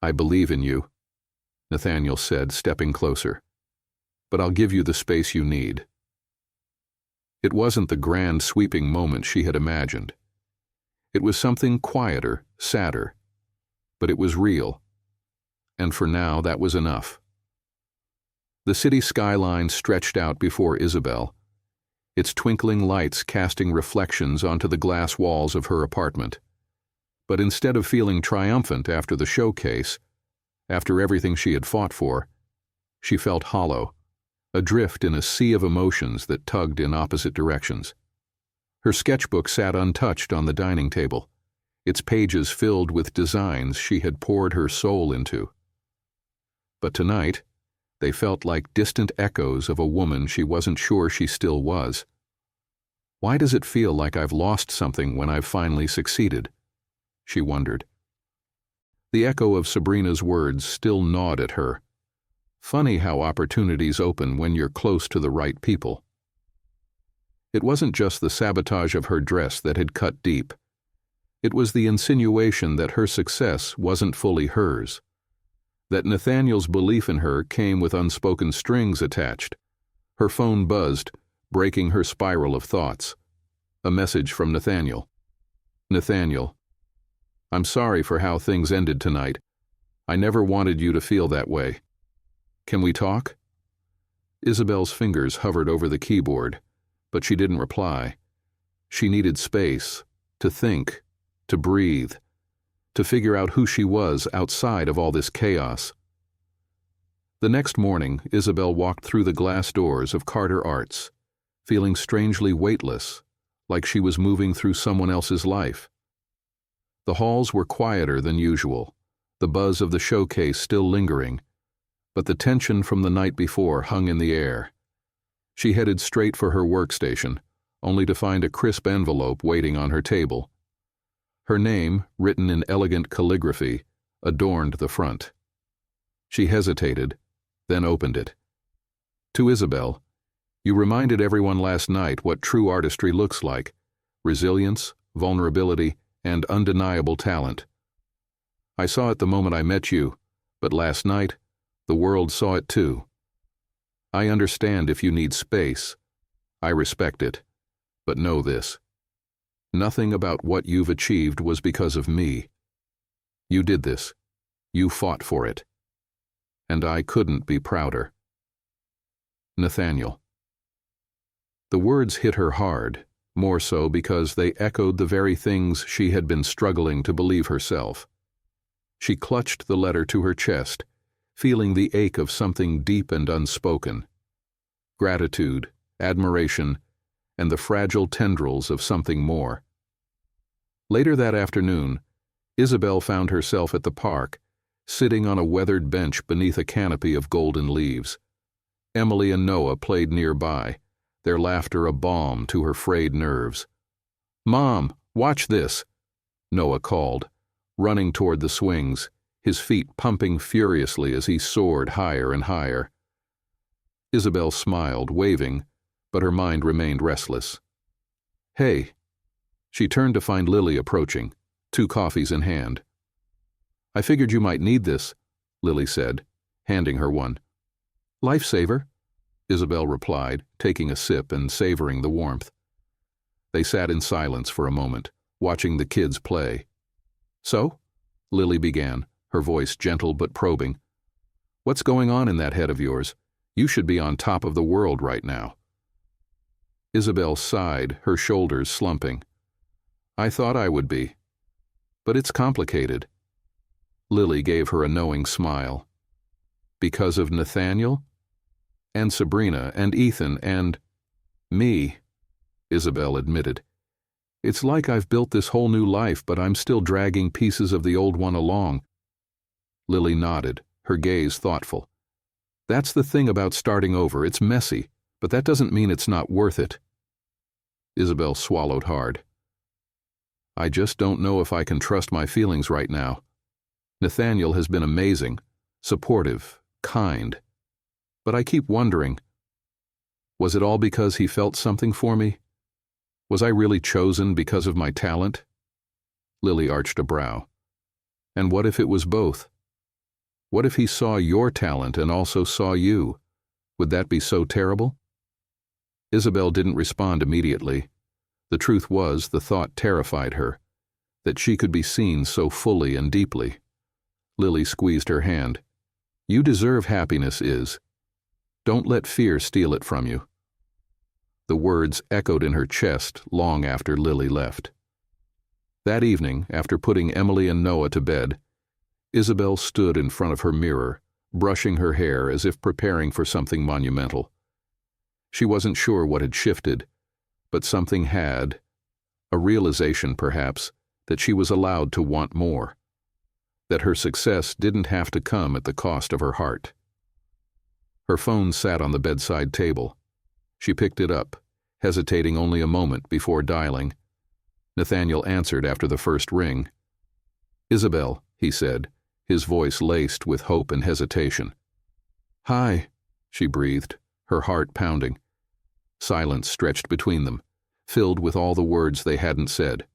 "I believe in you," Nathaniel said, stepping closer, "but I'll give you the space you need." It wasn't the grand, sweeping moment she had imagined. It was something quieter, sadder, but it was real, and for now that was enough. The city skyline stretched out before Isabelle, its twinkling lights casting reflections onto the glass walls of her apartment. But instead of feeling triumphant after the showcase, after everything she had fought for, she felt hollow, adrift in a sea of emotions that tugged in opposite directions. Her sketchbook sat untouched on the dining table, its pages filled with designs she had poured her soul into. But tonight, they felt like distant echoes of a woman she wasn't sure she still was. Why does it feel like I've lost something when I've finally succeeded? She wondered. The echo of Sabrina's words still gnawed at her. Funny how opportunities open when you're close to the right people. It wasn't just the sabotage of her dress that had cut deep. It was the insinuation that her success wasn't fully hers, that Nathaniel's belief in her came with unspoken strings attached. Her phone buzzed, breaking her spiral of thoughts. A message from Nathaniel. Nathaniel, I'm sorry for how things ended tonight. I never wanted you to feel that way. Can we talk? Isabelle's fingers hovered over the keyboard, but she didn't reply. She needed space, to think, to breathe, to figure out who she was outside of all this chaos. The next morning, Isabelle walked through the glass doors of Carter Arts, feeling strangely weightless, like she was moving through someone else's life. The halls were quieter than usual, the buzz of the showcase still lingering, but the tension from the night before hung in the air. She headed straight for her workstation, only to find a crisp envelope waiting on her table. Her name, written in elegant calligraphy, adorned the front. She hesitated, then opened it. To Isabelle, you reminded everyone last night what true artistry looks like: resilience, vulnerability, and undeniable talent. I saw it the moment I met you, but last night, the world saw it too. I understand if you need space. I respect it. But know this. Nothing about what you've achieved was because of me. You did this. You fought for it. And I couldn't be prouder. Nathaniel. The words hit her hard, more so because they echoed the very things she had been struggling to believe herself. She clutched the letter to her chest, feeling the ache of something deep and unspoken. Gratitude, admiration, and the fragile tendrils of something more. Later that afternoon, Isabelle found herself at the park, sitting on a weathered bench beneath a canopy of golden leaves. Emily and Noah played nearby, their laughter a balm to her frayed nerves. "Mom, watch this," Noah called, running toward the swings, his feet pumping furiously as he soared higher and higher. Isabelle smiled, waving, but her mind remained restless. "Hey." She turned to find Lily approaching, 2 coffees in hand. "I figured you might need this," Lily said, handing her one. "Lifesaver," Isabelle replied, taking a sip and savoring the warmth. They sat in silence for a moment, watching the kids play. "So?" Lily began, her voice gentle but probing. "What's going on in that head of yours? You should be on top of the world right now." Isabelle sighed, her shoulders slumping. "I thought I would be. But it's complicated." Lily gave her a knowing smile. "Because of Nathaniel? And Sabrina, and Ethan, and me," Isabelle admitted. "It's like I've built this whole new life, but I'm still dragging pieces of the old one along." Lily nodded, her gaze thoughtful. "That's the thing about starting over. It's messy, but that doesn't mean it's not worth it." Isabelle swallowed hard. "I just don't know if I can trust my feelings right now. Nathaniel has been amazing, supportive, kind. But I keep wondering, was it all because he felt something for me? Was I really chosen because of my talent?" Lily arched a brow. "And what if it was both? What if he saw your talent and also saw you? Would that be so terrible?" Isabelle didn't respond immediately. The truth was, the thought terrified her, that she could be seen so fully and deeply. Lily squeezed her hand. "You deserve happiness, Is. Don't let fear steal it from you." The words echoed in her chest long after Lily left. That evening, after putting Emily and Noah to bed, Isabelle stood in front of her mirror, brushing her hair as if preparing for something monumental. She wasn't sure what had shifted, but something had, A realization, perhaps, that she was allowed to want more, that her success didn't have to come at the cost of her heart. Her phone sat on the bedside table. She picked it up, hesitating only a moment before dialing. Nathaniel answered after the first ring. "Isabelle," he said, his voice laced with hope and hesitation. "Hi," she breathed, her heart pounding. Silence stretched between them, filled with all the words they hadn't said.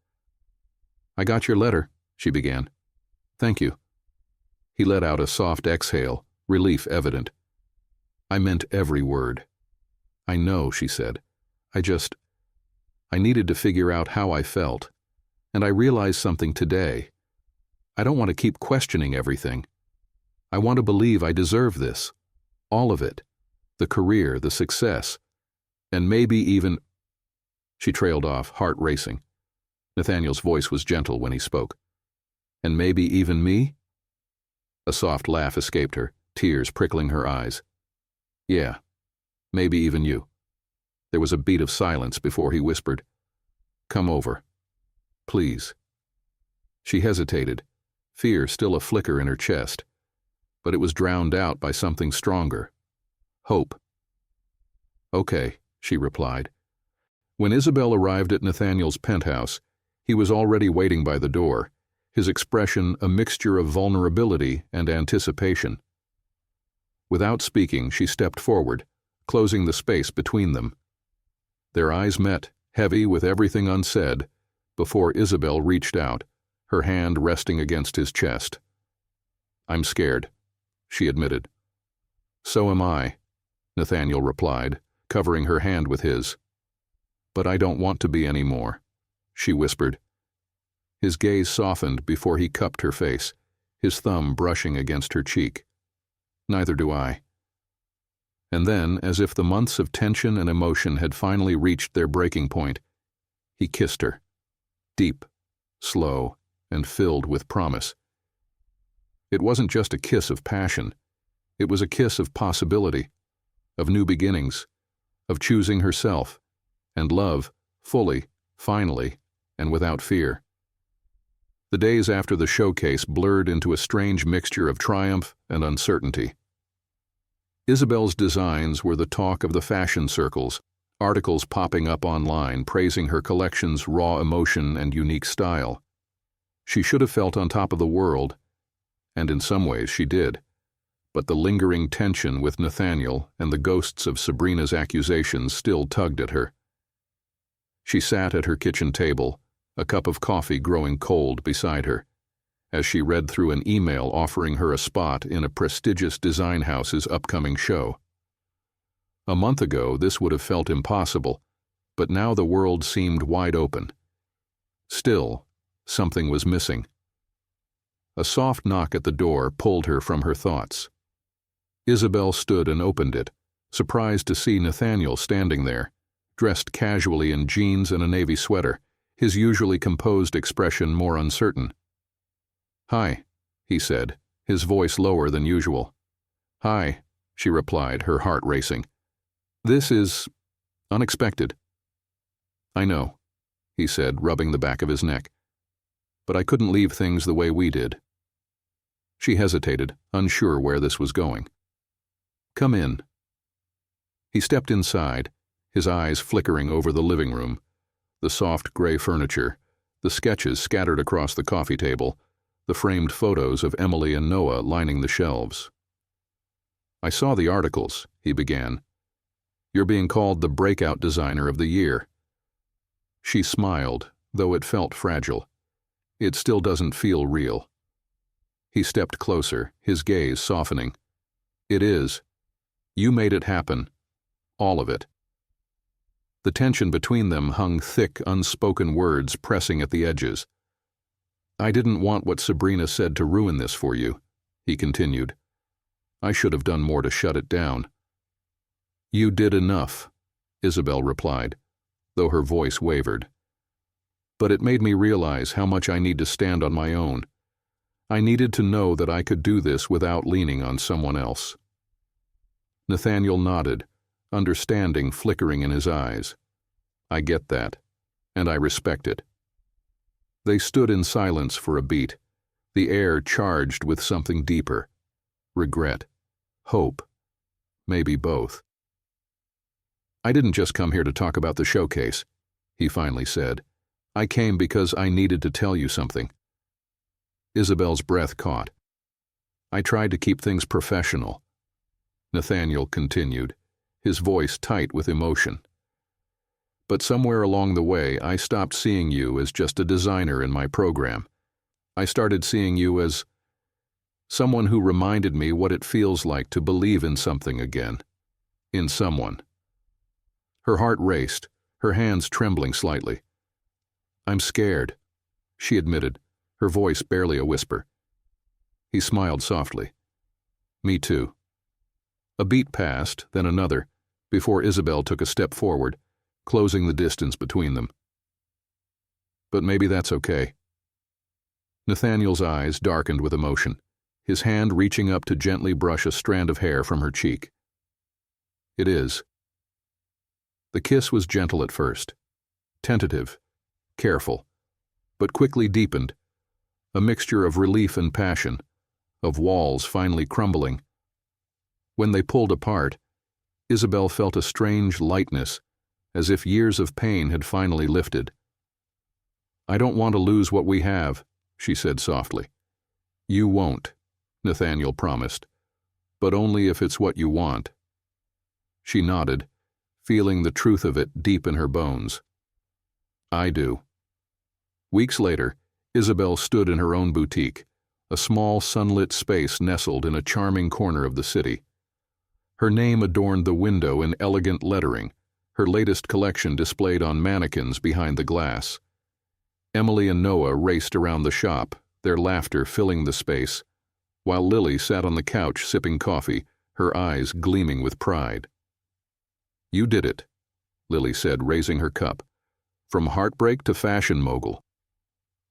"I got your letter," she began. "Thank you." He let out a soft exhale, relief evident. "I meant every word." "I know," she said. I needed to figure out how I felt, and I realized something today. I don't want to keep questioning everything. I want to believe I deserve this. All of it. The career, the success, and maybe even—" She trailed off, heart racing. Nathaniel's voice was gentle when he spoke. "And maybe even me?" A soft laugh escaped her, tears prickling her eyes. "Yeah, maybe even you." There was a beat of silence before he whispered, "Come over. Please." She hesitated, fear still a flicker in her chest, but it was drowned out by something stronger. Hope. "Okay," she replied. When Isabelle arrived at Nathaniel's penthouse, he was already waiting by the door, his expression a mixture of vulnerability and anticipation. Without speaking, she stepped forward, closing the space between them. Their eyes met, heavy with everything unsaid, before Isabelle reached out, her hand resting against his chest. "I'm scared," she admitted. "So am I," Nathaniel replied, covering her hand with his. "But I don't want to be anymore," she whispered. His gaze softened before he cupped her face, his thumb brushing against her cheek. "Neither do I." And then, as if the months of tension and emotion had finally reached their breaking point, he kissed her, deep, slow, and filled with promise. It wasn't just a kiss of passion. It was a kiss of possibility, of new beginnings, of choosing herself, and love, fully, finally, and without fear. The days after the showcase blurred into a strange mixture of triumph and uncertainty. Isabelle's designs were the talk of the fashion circles, articles popping up online praising her collection's raw emotion and unique style. She should have felt on top of the world, and in some ways she did, but the lingering tension with Nathaniel and the ghosts of Sabrina's accusations still tugged at her. She sat at her kitchen table, a cup of coffee growing cold beside her, as she read through an email offering her a spot in a prestigious design house's upcoming show. A month ago, this would have felt impossible, but now the world seemed wide open. Still, something was missing. A soft knock at the door pulled her from her thoughts. Isabelle stood and opened it, surprised to see Nathaniel standing there, dressed casually in jeans and a navy sweater, his usually composed expression more uncertain. "Hi," he said, his voice lower than usual. "Hi," she replied, her heart racing. "This is unexpected." "I know," he said, rubbing the back of his neck. "But I couldn't leave things the way we did." She hesitated, unsure where this was going. "Come in." He stepped inside, his eyes flickering over the living room, the soft gray furniture, the sketches scattered across the coffee table, the framed photos of Emily and Noah lining the shelves. "I saw the articles," he began. "You're being called the breakout designer of the year." She smiled, though it felt fragile. "It still doesn't feel real." He stepped closer, his gaze softening. "It is. You made it happen. All of it." The tension between them hung thick, unspoken words pressing at the edges. "I didn't want what Sabrina said to ruin this for you," he continued. "I should have done more to shut it down." "You did enough," Isabelle replied, though her voice wavered. "But it made me realize how much I need to stand on my own. I needed to know that I could do this without leaning on someone else." Nathaniel nodded, understanding flickering in his eyes. "I get that. and I respect it." They stood in silence for a beat, the air charged with something deeper. Regret. Hope. Maybe both. "I didn't just come here to talk about the showcase," he finally said. "I came because I needed to tell you something." Isabelle's breath caught. "I tried to keep things professional," Nathaniel continued, his voice tight with emotion. "But somewhere along the way, I stopped seeing you as just a designer in my program. I started seeing you as someone who reminded me what it feels like to believe in something again. In someone." Her heart raced, her hands trembling slightly. "I'm scared," she admitted, her voice barely a whisper. He smiled softly. "Me too." A beat passed, then another, before Isabelle took a step forward, closing the distance between them. "But maybe that's okay." Nathaniel's eyes darkened with emotion, his hand reaching up to gently brush a strand of hair from her cheek. "It is." The kiss was gentle at first, tentative, careful, but quickly deepened, a mixture of relief and passion, of walls finally crumbling. When they pulled apart, Isabelle felt a strange lightness, as if years of pain had finally lifted. "I don't want to lose what we have," she said softly. "You won't," Nathaniel promised, "but only if it's what you want." She nodded, feeling the truth of it deep in her bones. "I do." Weeks later, Isabelle stood in her own boutique, a small sunlit space nestled in a charming corner of the city. Her name adorned the window in elegant lettering, her latest collection displayed on mannequins behind the glass. Emily and Noah raced around the shop, their laughter filling the space, while Lily sat on the couch sipping coffee, her eyes gleaming with pride. "You did it," Lily said, raising her cup. "From heartbreak to fashion mogul."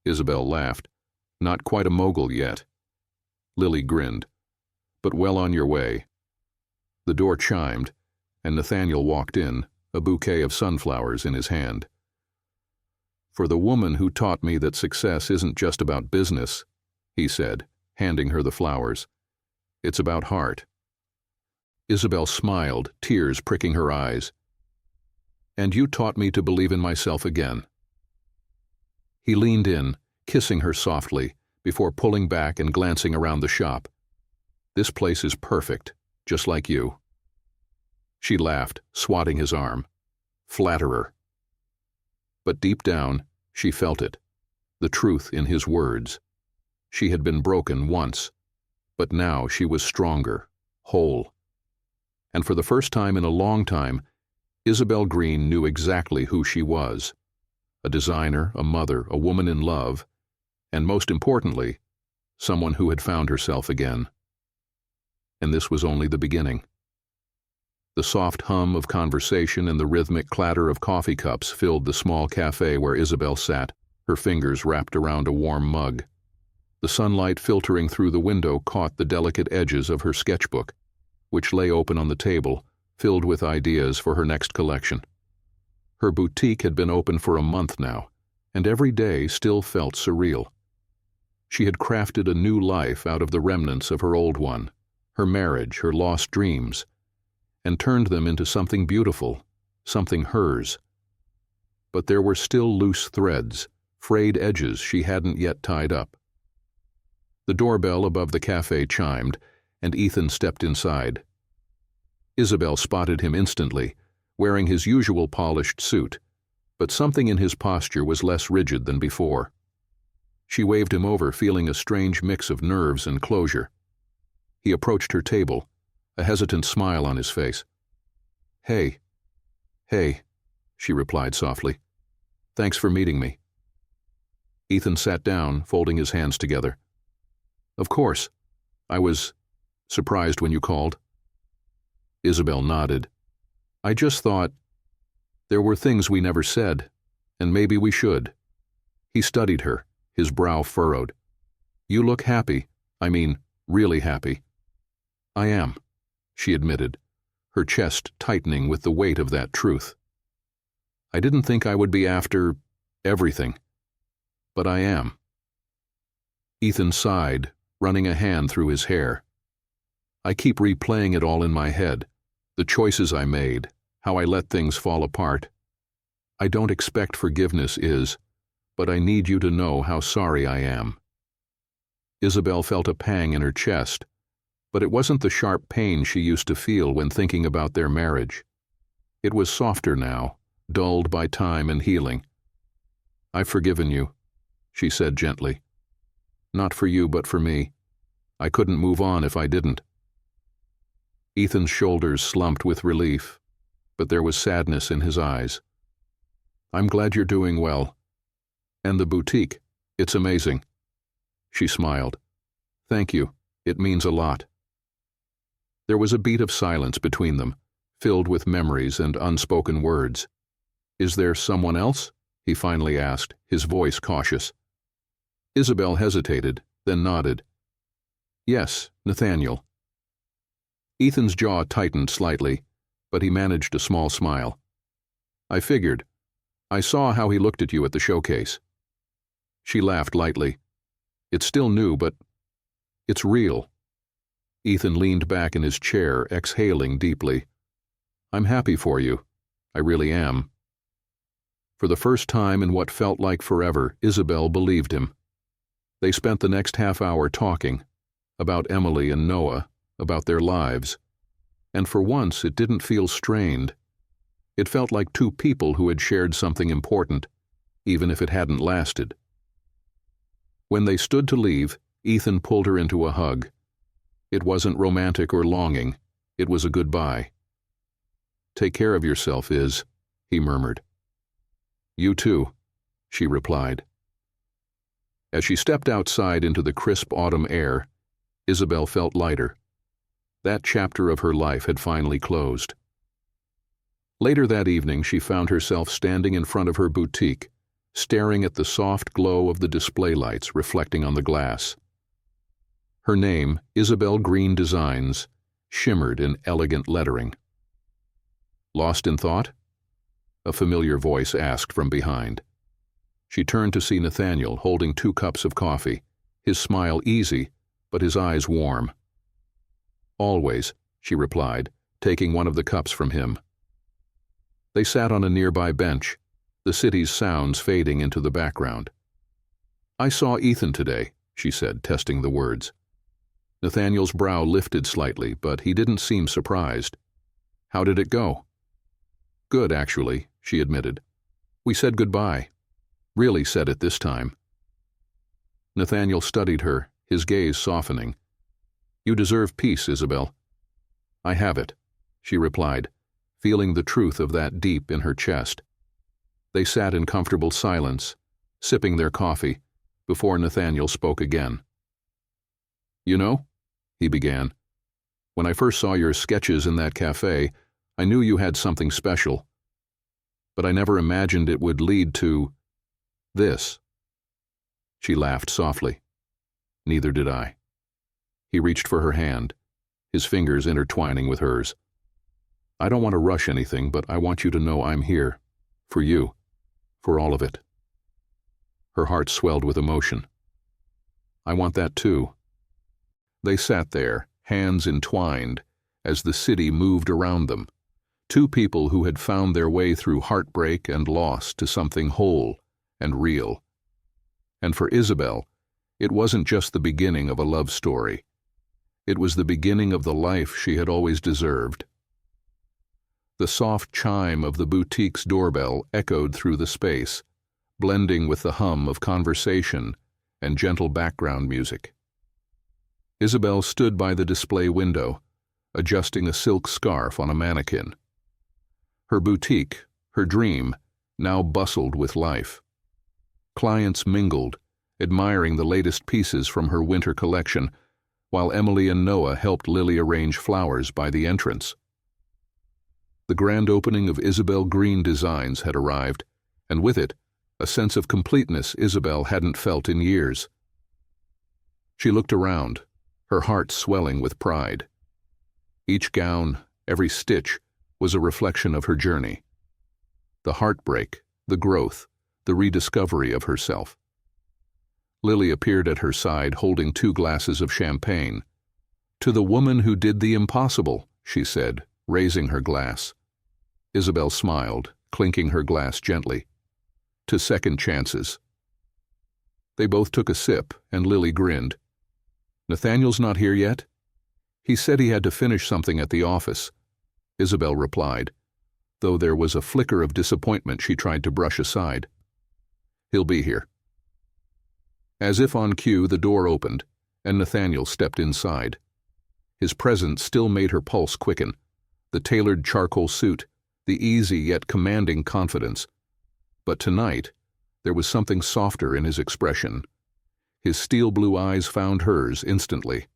Isabelle laughed. "Not quite a mogul yet." Lily grinned. "But well on your way." The door chimed, and Nathaniel walked in, a bouquet of sunflowers in his hand. "For the woman who taught me that success isn't just about business," he said, handing her the flowers. "It's about heart." Isabelle smiled, tears pricking her eyes. "And you taught me to believe in myself again." He leaned in, kissing her softly, before pulling back and glancing around the shop. "This place is perfect, just like you." She laughed, swatting his arm. Flatterer. But deep down, she felt it, the truth in his words. She had been broken once, but now she was stronger, whole. And for the first time in a long time, Isabelle Greene knew exactly who she was. A designer, a mother, a woman in love, and most importantly, someone who had found herself again. And this was only the beginning. The soft hum of conversation and the rhythmic clatter of coffee cups filled the small cafe where Isabelle sat, her fingers wrapped around a warm mug. The sunlight filtering through the window caught the delicate edges of her sketchbook, which lay open on the table, filled with ideas for her next collection. Her boutique had been open for a month now, and every day still felt surreal. She had crafted a new life out of the remnants of her old one, her marriage, her lost dreams, and turned them into something beautiful, something hers. But there were still loose threads, frayed edges she hadn't yet tied up. The doorbell above the cafe chimed, and Ethan stepped inside. Isabelle spotted him instantly, wearing his usual polished suit, but something in his posture was less rigid than before. She waved him over, feeling a strange mix of nerves and closure. He approached her table, a hesitant smile on his face. "Hey." "Hey," she replied softly. "Thanks for meeting me." Ethan sat down, folding his hands together. "Of course. I was surprised when you called." Isabelle nodded. "I just thought there were things we never said, and maybe we should." He studied her, his brow furrowed. "You look happy. I mean, really happy." "I am," she admitted, her chest tightening with the weight of that truth. "I didn't think I would be after Everything. But I am. Ethan sighed, running a hand through his hair. I keep replaying it all in my head. The choices I made, how I let things fall apart. I don't expect forgiveness, but I need you to know how sorry I am. Isabelle felt a pang in her chest, but it wasn't the sharp pain she used to feel when thinking about their marriage. It was softer now, dulled by time and healing. I've forgiven you, she said gently. Not for you, but for me. I couldn't move on if I didn't. Ethan's shoulders slumped with relief, but there was sadness in his eyes. I'm glad you're doing well. And the boutique, it's amazing. She smiled. Thank you, it means a lot. There was a beat of silence between them, filled with memories and unspoken words. Is there someone else? He finally asked, his voice cautious. Isabelle hesitated, then nodded. Yes, Nathaniel. Ethan's jaw tightened slightly, but he managed a small smile. I figured. I saw how he looked at you at the showcase. She laughed lightly. It's still new, but it's real. Ethan leaned back in his chair, exhaling deeply. I'm happy for you. I really am. For the first time in what felt like forever, Isabelle believed him. They spent the next half hour talking about Emily and Noah, about their lives, and for once it didn't feel strained. It felt like two people who had shared something important, even if it hadn't lasted. When they stood to leave, Ethan pulled her into a hug. It wasn't romantic or longing, it was a goodbye. Take care of yourself, he murmured. You too, she replied. As she stepped outside into the crisp autumn air, Isabelle felt lighter. That chapter of her life had finally closed. Later that evening, she found herself standing in front of her boutique, staring at the soft glow of the display lights reflecting on the glass. Her name, Isabelle Greene Designs, shimmered in elegant lettering. Lost in thought? A familiar voice asked from behind. She turned to see Nathaniel holding 2 cups of coffee, his smile easy, but his eyes warm. Always, she replied, taking one of the cups from him. They sat on a nearby bench, the city's sounds fading into the background. I saw Ethan today, she said, testing the words. Nathaniel's brow lifted slightly, but he didn't seem surprised. How did it go? Good, actually, she admitted. We said goodbye. Really said it this time. Nathaniel studied her, his gaze softening. You deserve peace, Isabelle. I have it, she replied, feeling the truth of that deep in her chest. They sat in comfortable silence, sipping their coffee, before Nathaniel spoke again. You know, he began, when I first saw your sketches in that cafe, I knew you had something special. But I never imagined it would lead to this. She laughed softly. Neither did I. He reached for her hand, his fingers intertwining with hers. I don't want to rush anything, but I want you to know I'm here. For you. For all of it. Her heart swelled with emotion. I want that too. They sat there, hands entwined, as the city moved around them. 2 people who had found their way through heartbreak and loss to something whole and real. And for Isabelle, it wasn't just the beginning of a love story. It was the beginning of the life she had always deserved. The soft chime of the boutique's doorbell echoed through the space, blending with the hum of conversation and gentle background music. Isabelle stood by the display window, adjusting a silk scarf on a mannequin. Her boutique, her dream, now bustled with life. Clients mingled, admiring the latest pieces from her winter collection, while Emily and Noah helped Lily arrange flowers by the entrance. The grand opening of Isabelle Greene Designs had arrived, and with it, a sense of completeness Isabelle hadn't felt in years. She looked around, her heart swelling with pride. Each gown, every stitch, was a reflection of her journey. The heartbreak, the growth, the rediscovery of herself. Lily appeared at her side holding 2 glasses of champagne. "To the woman who did the impossible," she said, raising her glass. Isabelle smiled, clinking her glass gently. "To second chances." They both took a sip, and Lily grinned. "Nathaniel's not here yet?" "He said he had to finish something at the office," Isabelle replied, though there was a flicker of disappointment she tried to brush aside. "He'll be here." As if on cue, the door opened, and Nathaniel stepped inside. His presence still made her pulse quicken, the tailored charcoal suit, the easy yet commanding confidence. But tonight, there was something softer in his expression. His steel-blue eyes found hers instantly.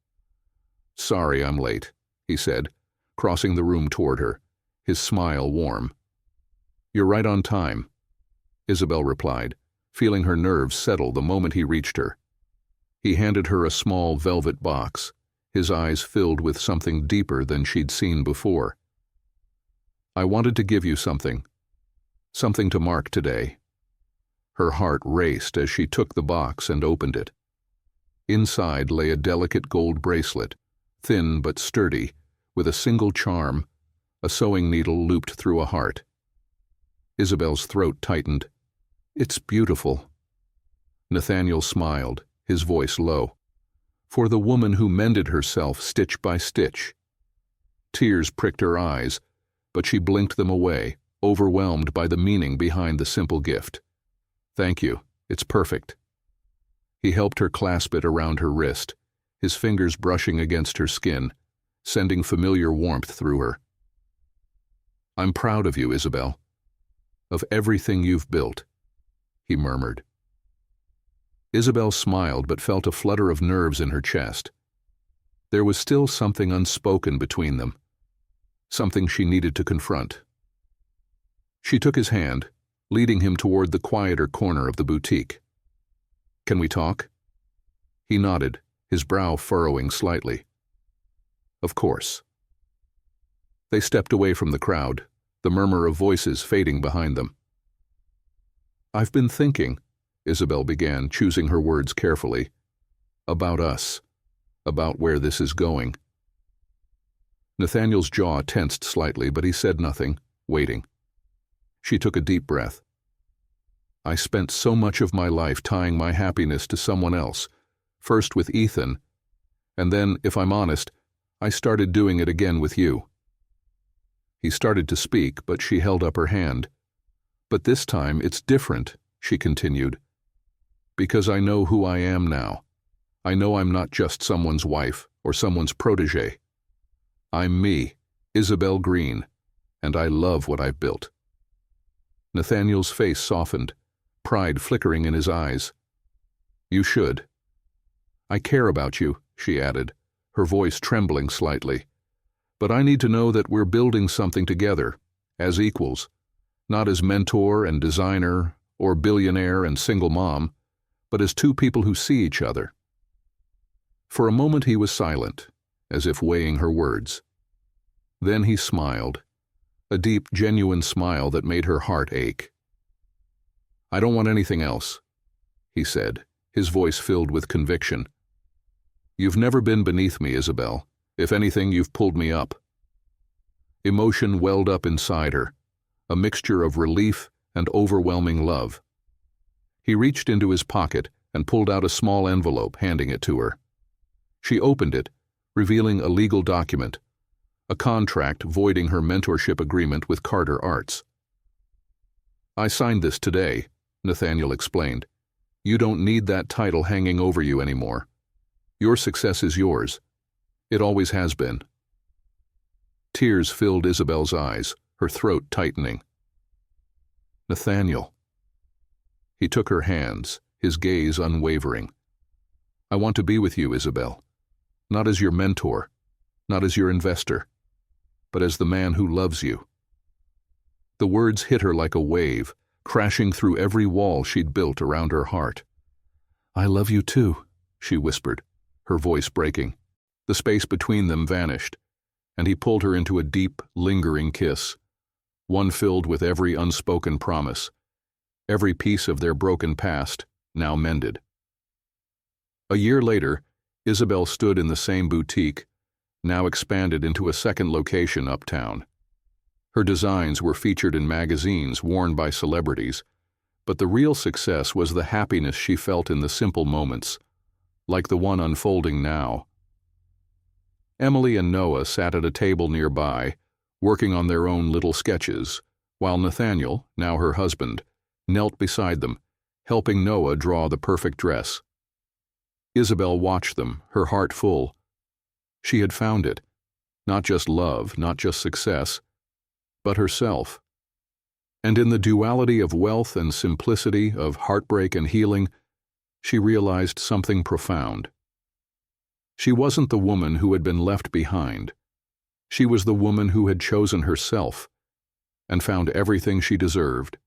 "Sorry I'm late," he said, crossing the room toward her, his smile warm. "You're right on time," Isabelle replied, feeling her nerves settle the moment he reached her. He handed her a small velvet box, his eyes filled with something deeper than she'd seen before. "I wanted to give you something to mark today." Her heart raced as she took the box and opened it. Inside lay a delicate gold bracelet, thin but sturdy, with a single charm, a sewing needle looped through a heart. Isabelle's throat tightened. "It's beautiful." Nathaniel smiled, his voice low. "For the woman who mended herself stitch by stitch." Tears pricked her eyes, but she blinked them away, overwhelmed by the meaning behind the simple gift. "Thank you, it's perfect." He helped her clasp it around her wrist, his fingers brushing against her skin, sending familiar warmth through her. "I'm proud of you, Isabelle. Of everything you've built," he murmured. Isabelle smiled but felt a flutter of nerves in her chest. There was still something unspoken between them, something she needed to confront. She took his hand, leading him toward the quieter corner of the boutique. "Can we talk?" He nodded, his brow furrowing slightly. "Of course." They stepped away from the crowd, the murmur of voices fading behind them. "I've been thinking," Isabelle began, choosing her words carefully, "about us, about where this is going." Nathaniel's jaw tensed slightly, but he said nothing, waiting. She took a deep breath. "I spent so much of my life tying my happiness to someone else, first with Ethan, and then, if I'm honest, I started doing it again with you." He started to speak, but she held up her hand. "But this time it's different," she continued, "because I know who I am now. I know I'm not just someone's wife or someone's protege. I'm me, Isabelle Greene, and I love what I've built." Nathaniel's face softened, pride flickering in his eyes. "You should." "I care about you," she added, her voice trembling slightly. "But I need to know that we're building something together, as equals, not as mentor and designer, or billionaire and single mom, but as 2 people who see each other." For a moment he was silent, as if weighing her words. Then he smiled, a deep, genuine smile that made her heart ache. "I don't want anything else," he said, his voice filled with conviction. "You've never been beneath me, Isabelle. If anything, you've pulled me up." Emotion welled up inside her, a mixture of relief and overwhelming love. He reached into his pocket and pulled out a small envelope, handing it to her. She opened it, revealing a legal document, a contract voiding her mentorship agreement with Carter Arts. "I signed this today," Nathaniel explained. "You don't need that title hanging over you anymore. Your success is yours. It always has been." Tears filled Isabelle's eyes, her throat tightening. "Nathaniel." He took her hands, his gaze unwavering. "I want to be with you, Isabelle. Not as your mentor, not as your investor, but as the man who loves you." The words hit her like a wave, crashing through every wall she'd built around her heart. "I love you too," she whispered, her voice breaking. The space between them vanished, and he pulled her into a deep, lingering kiss, one filled with every unspoken promise. every piece of their broken past now mended. A year later, Isabelle stood in the same boutique, now expanded into a second location uptown. Her designs were featured in magazines worn by celebrities, but the real success was the happiness she felt in the simple moments, like the one unfolding now. Emily and Noah sat at a table nearby, working on their own little sketches, while Nathaniel, now her husband, knelt beside them, helping Noah draw the perfect dress. Isabelle watched them, her heart full. She had found it, not just love, not just success, but herself. And in the duality of wealth and simplicity, of heartbreak and healing, she realized something profound. She wasn't the woman who had been left behind. She was the woman who had chosen herself and found everything she deserved.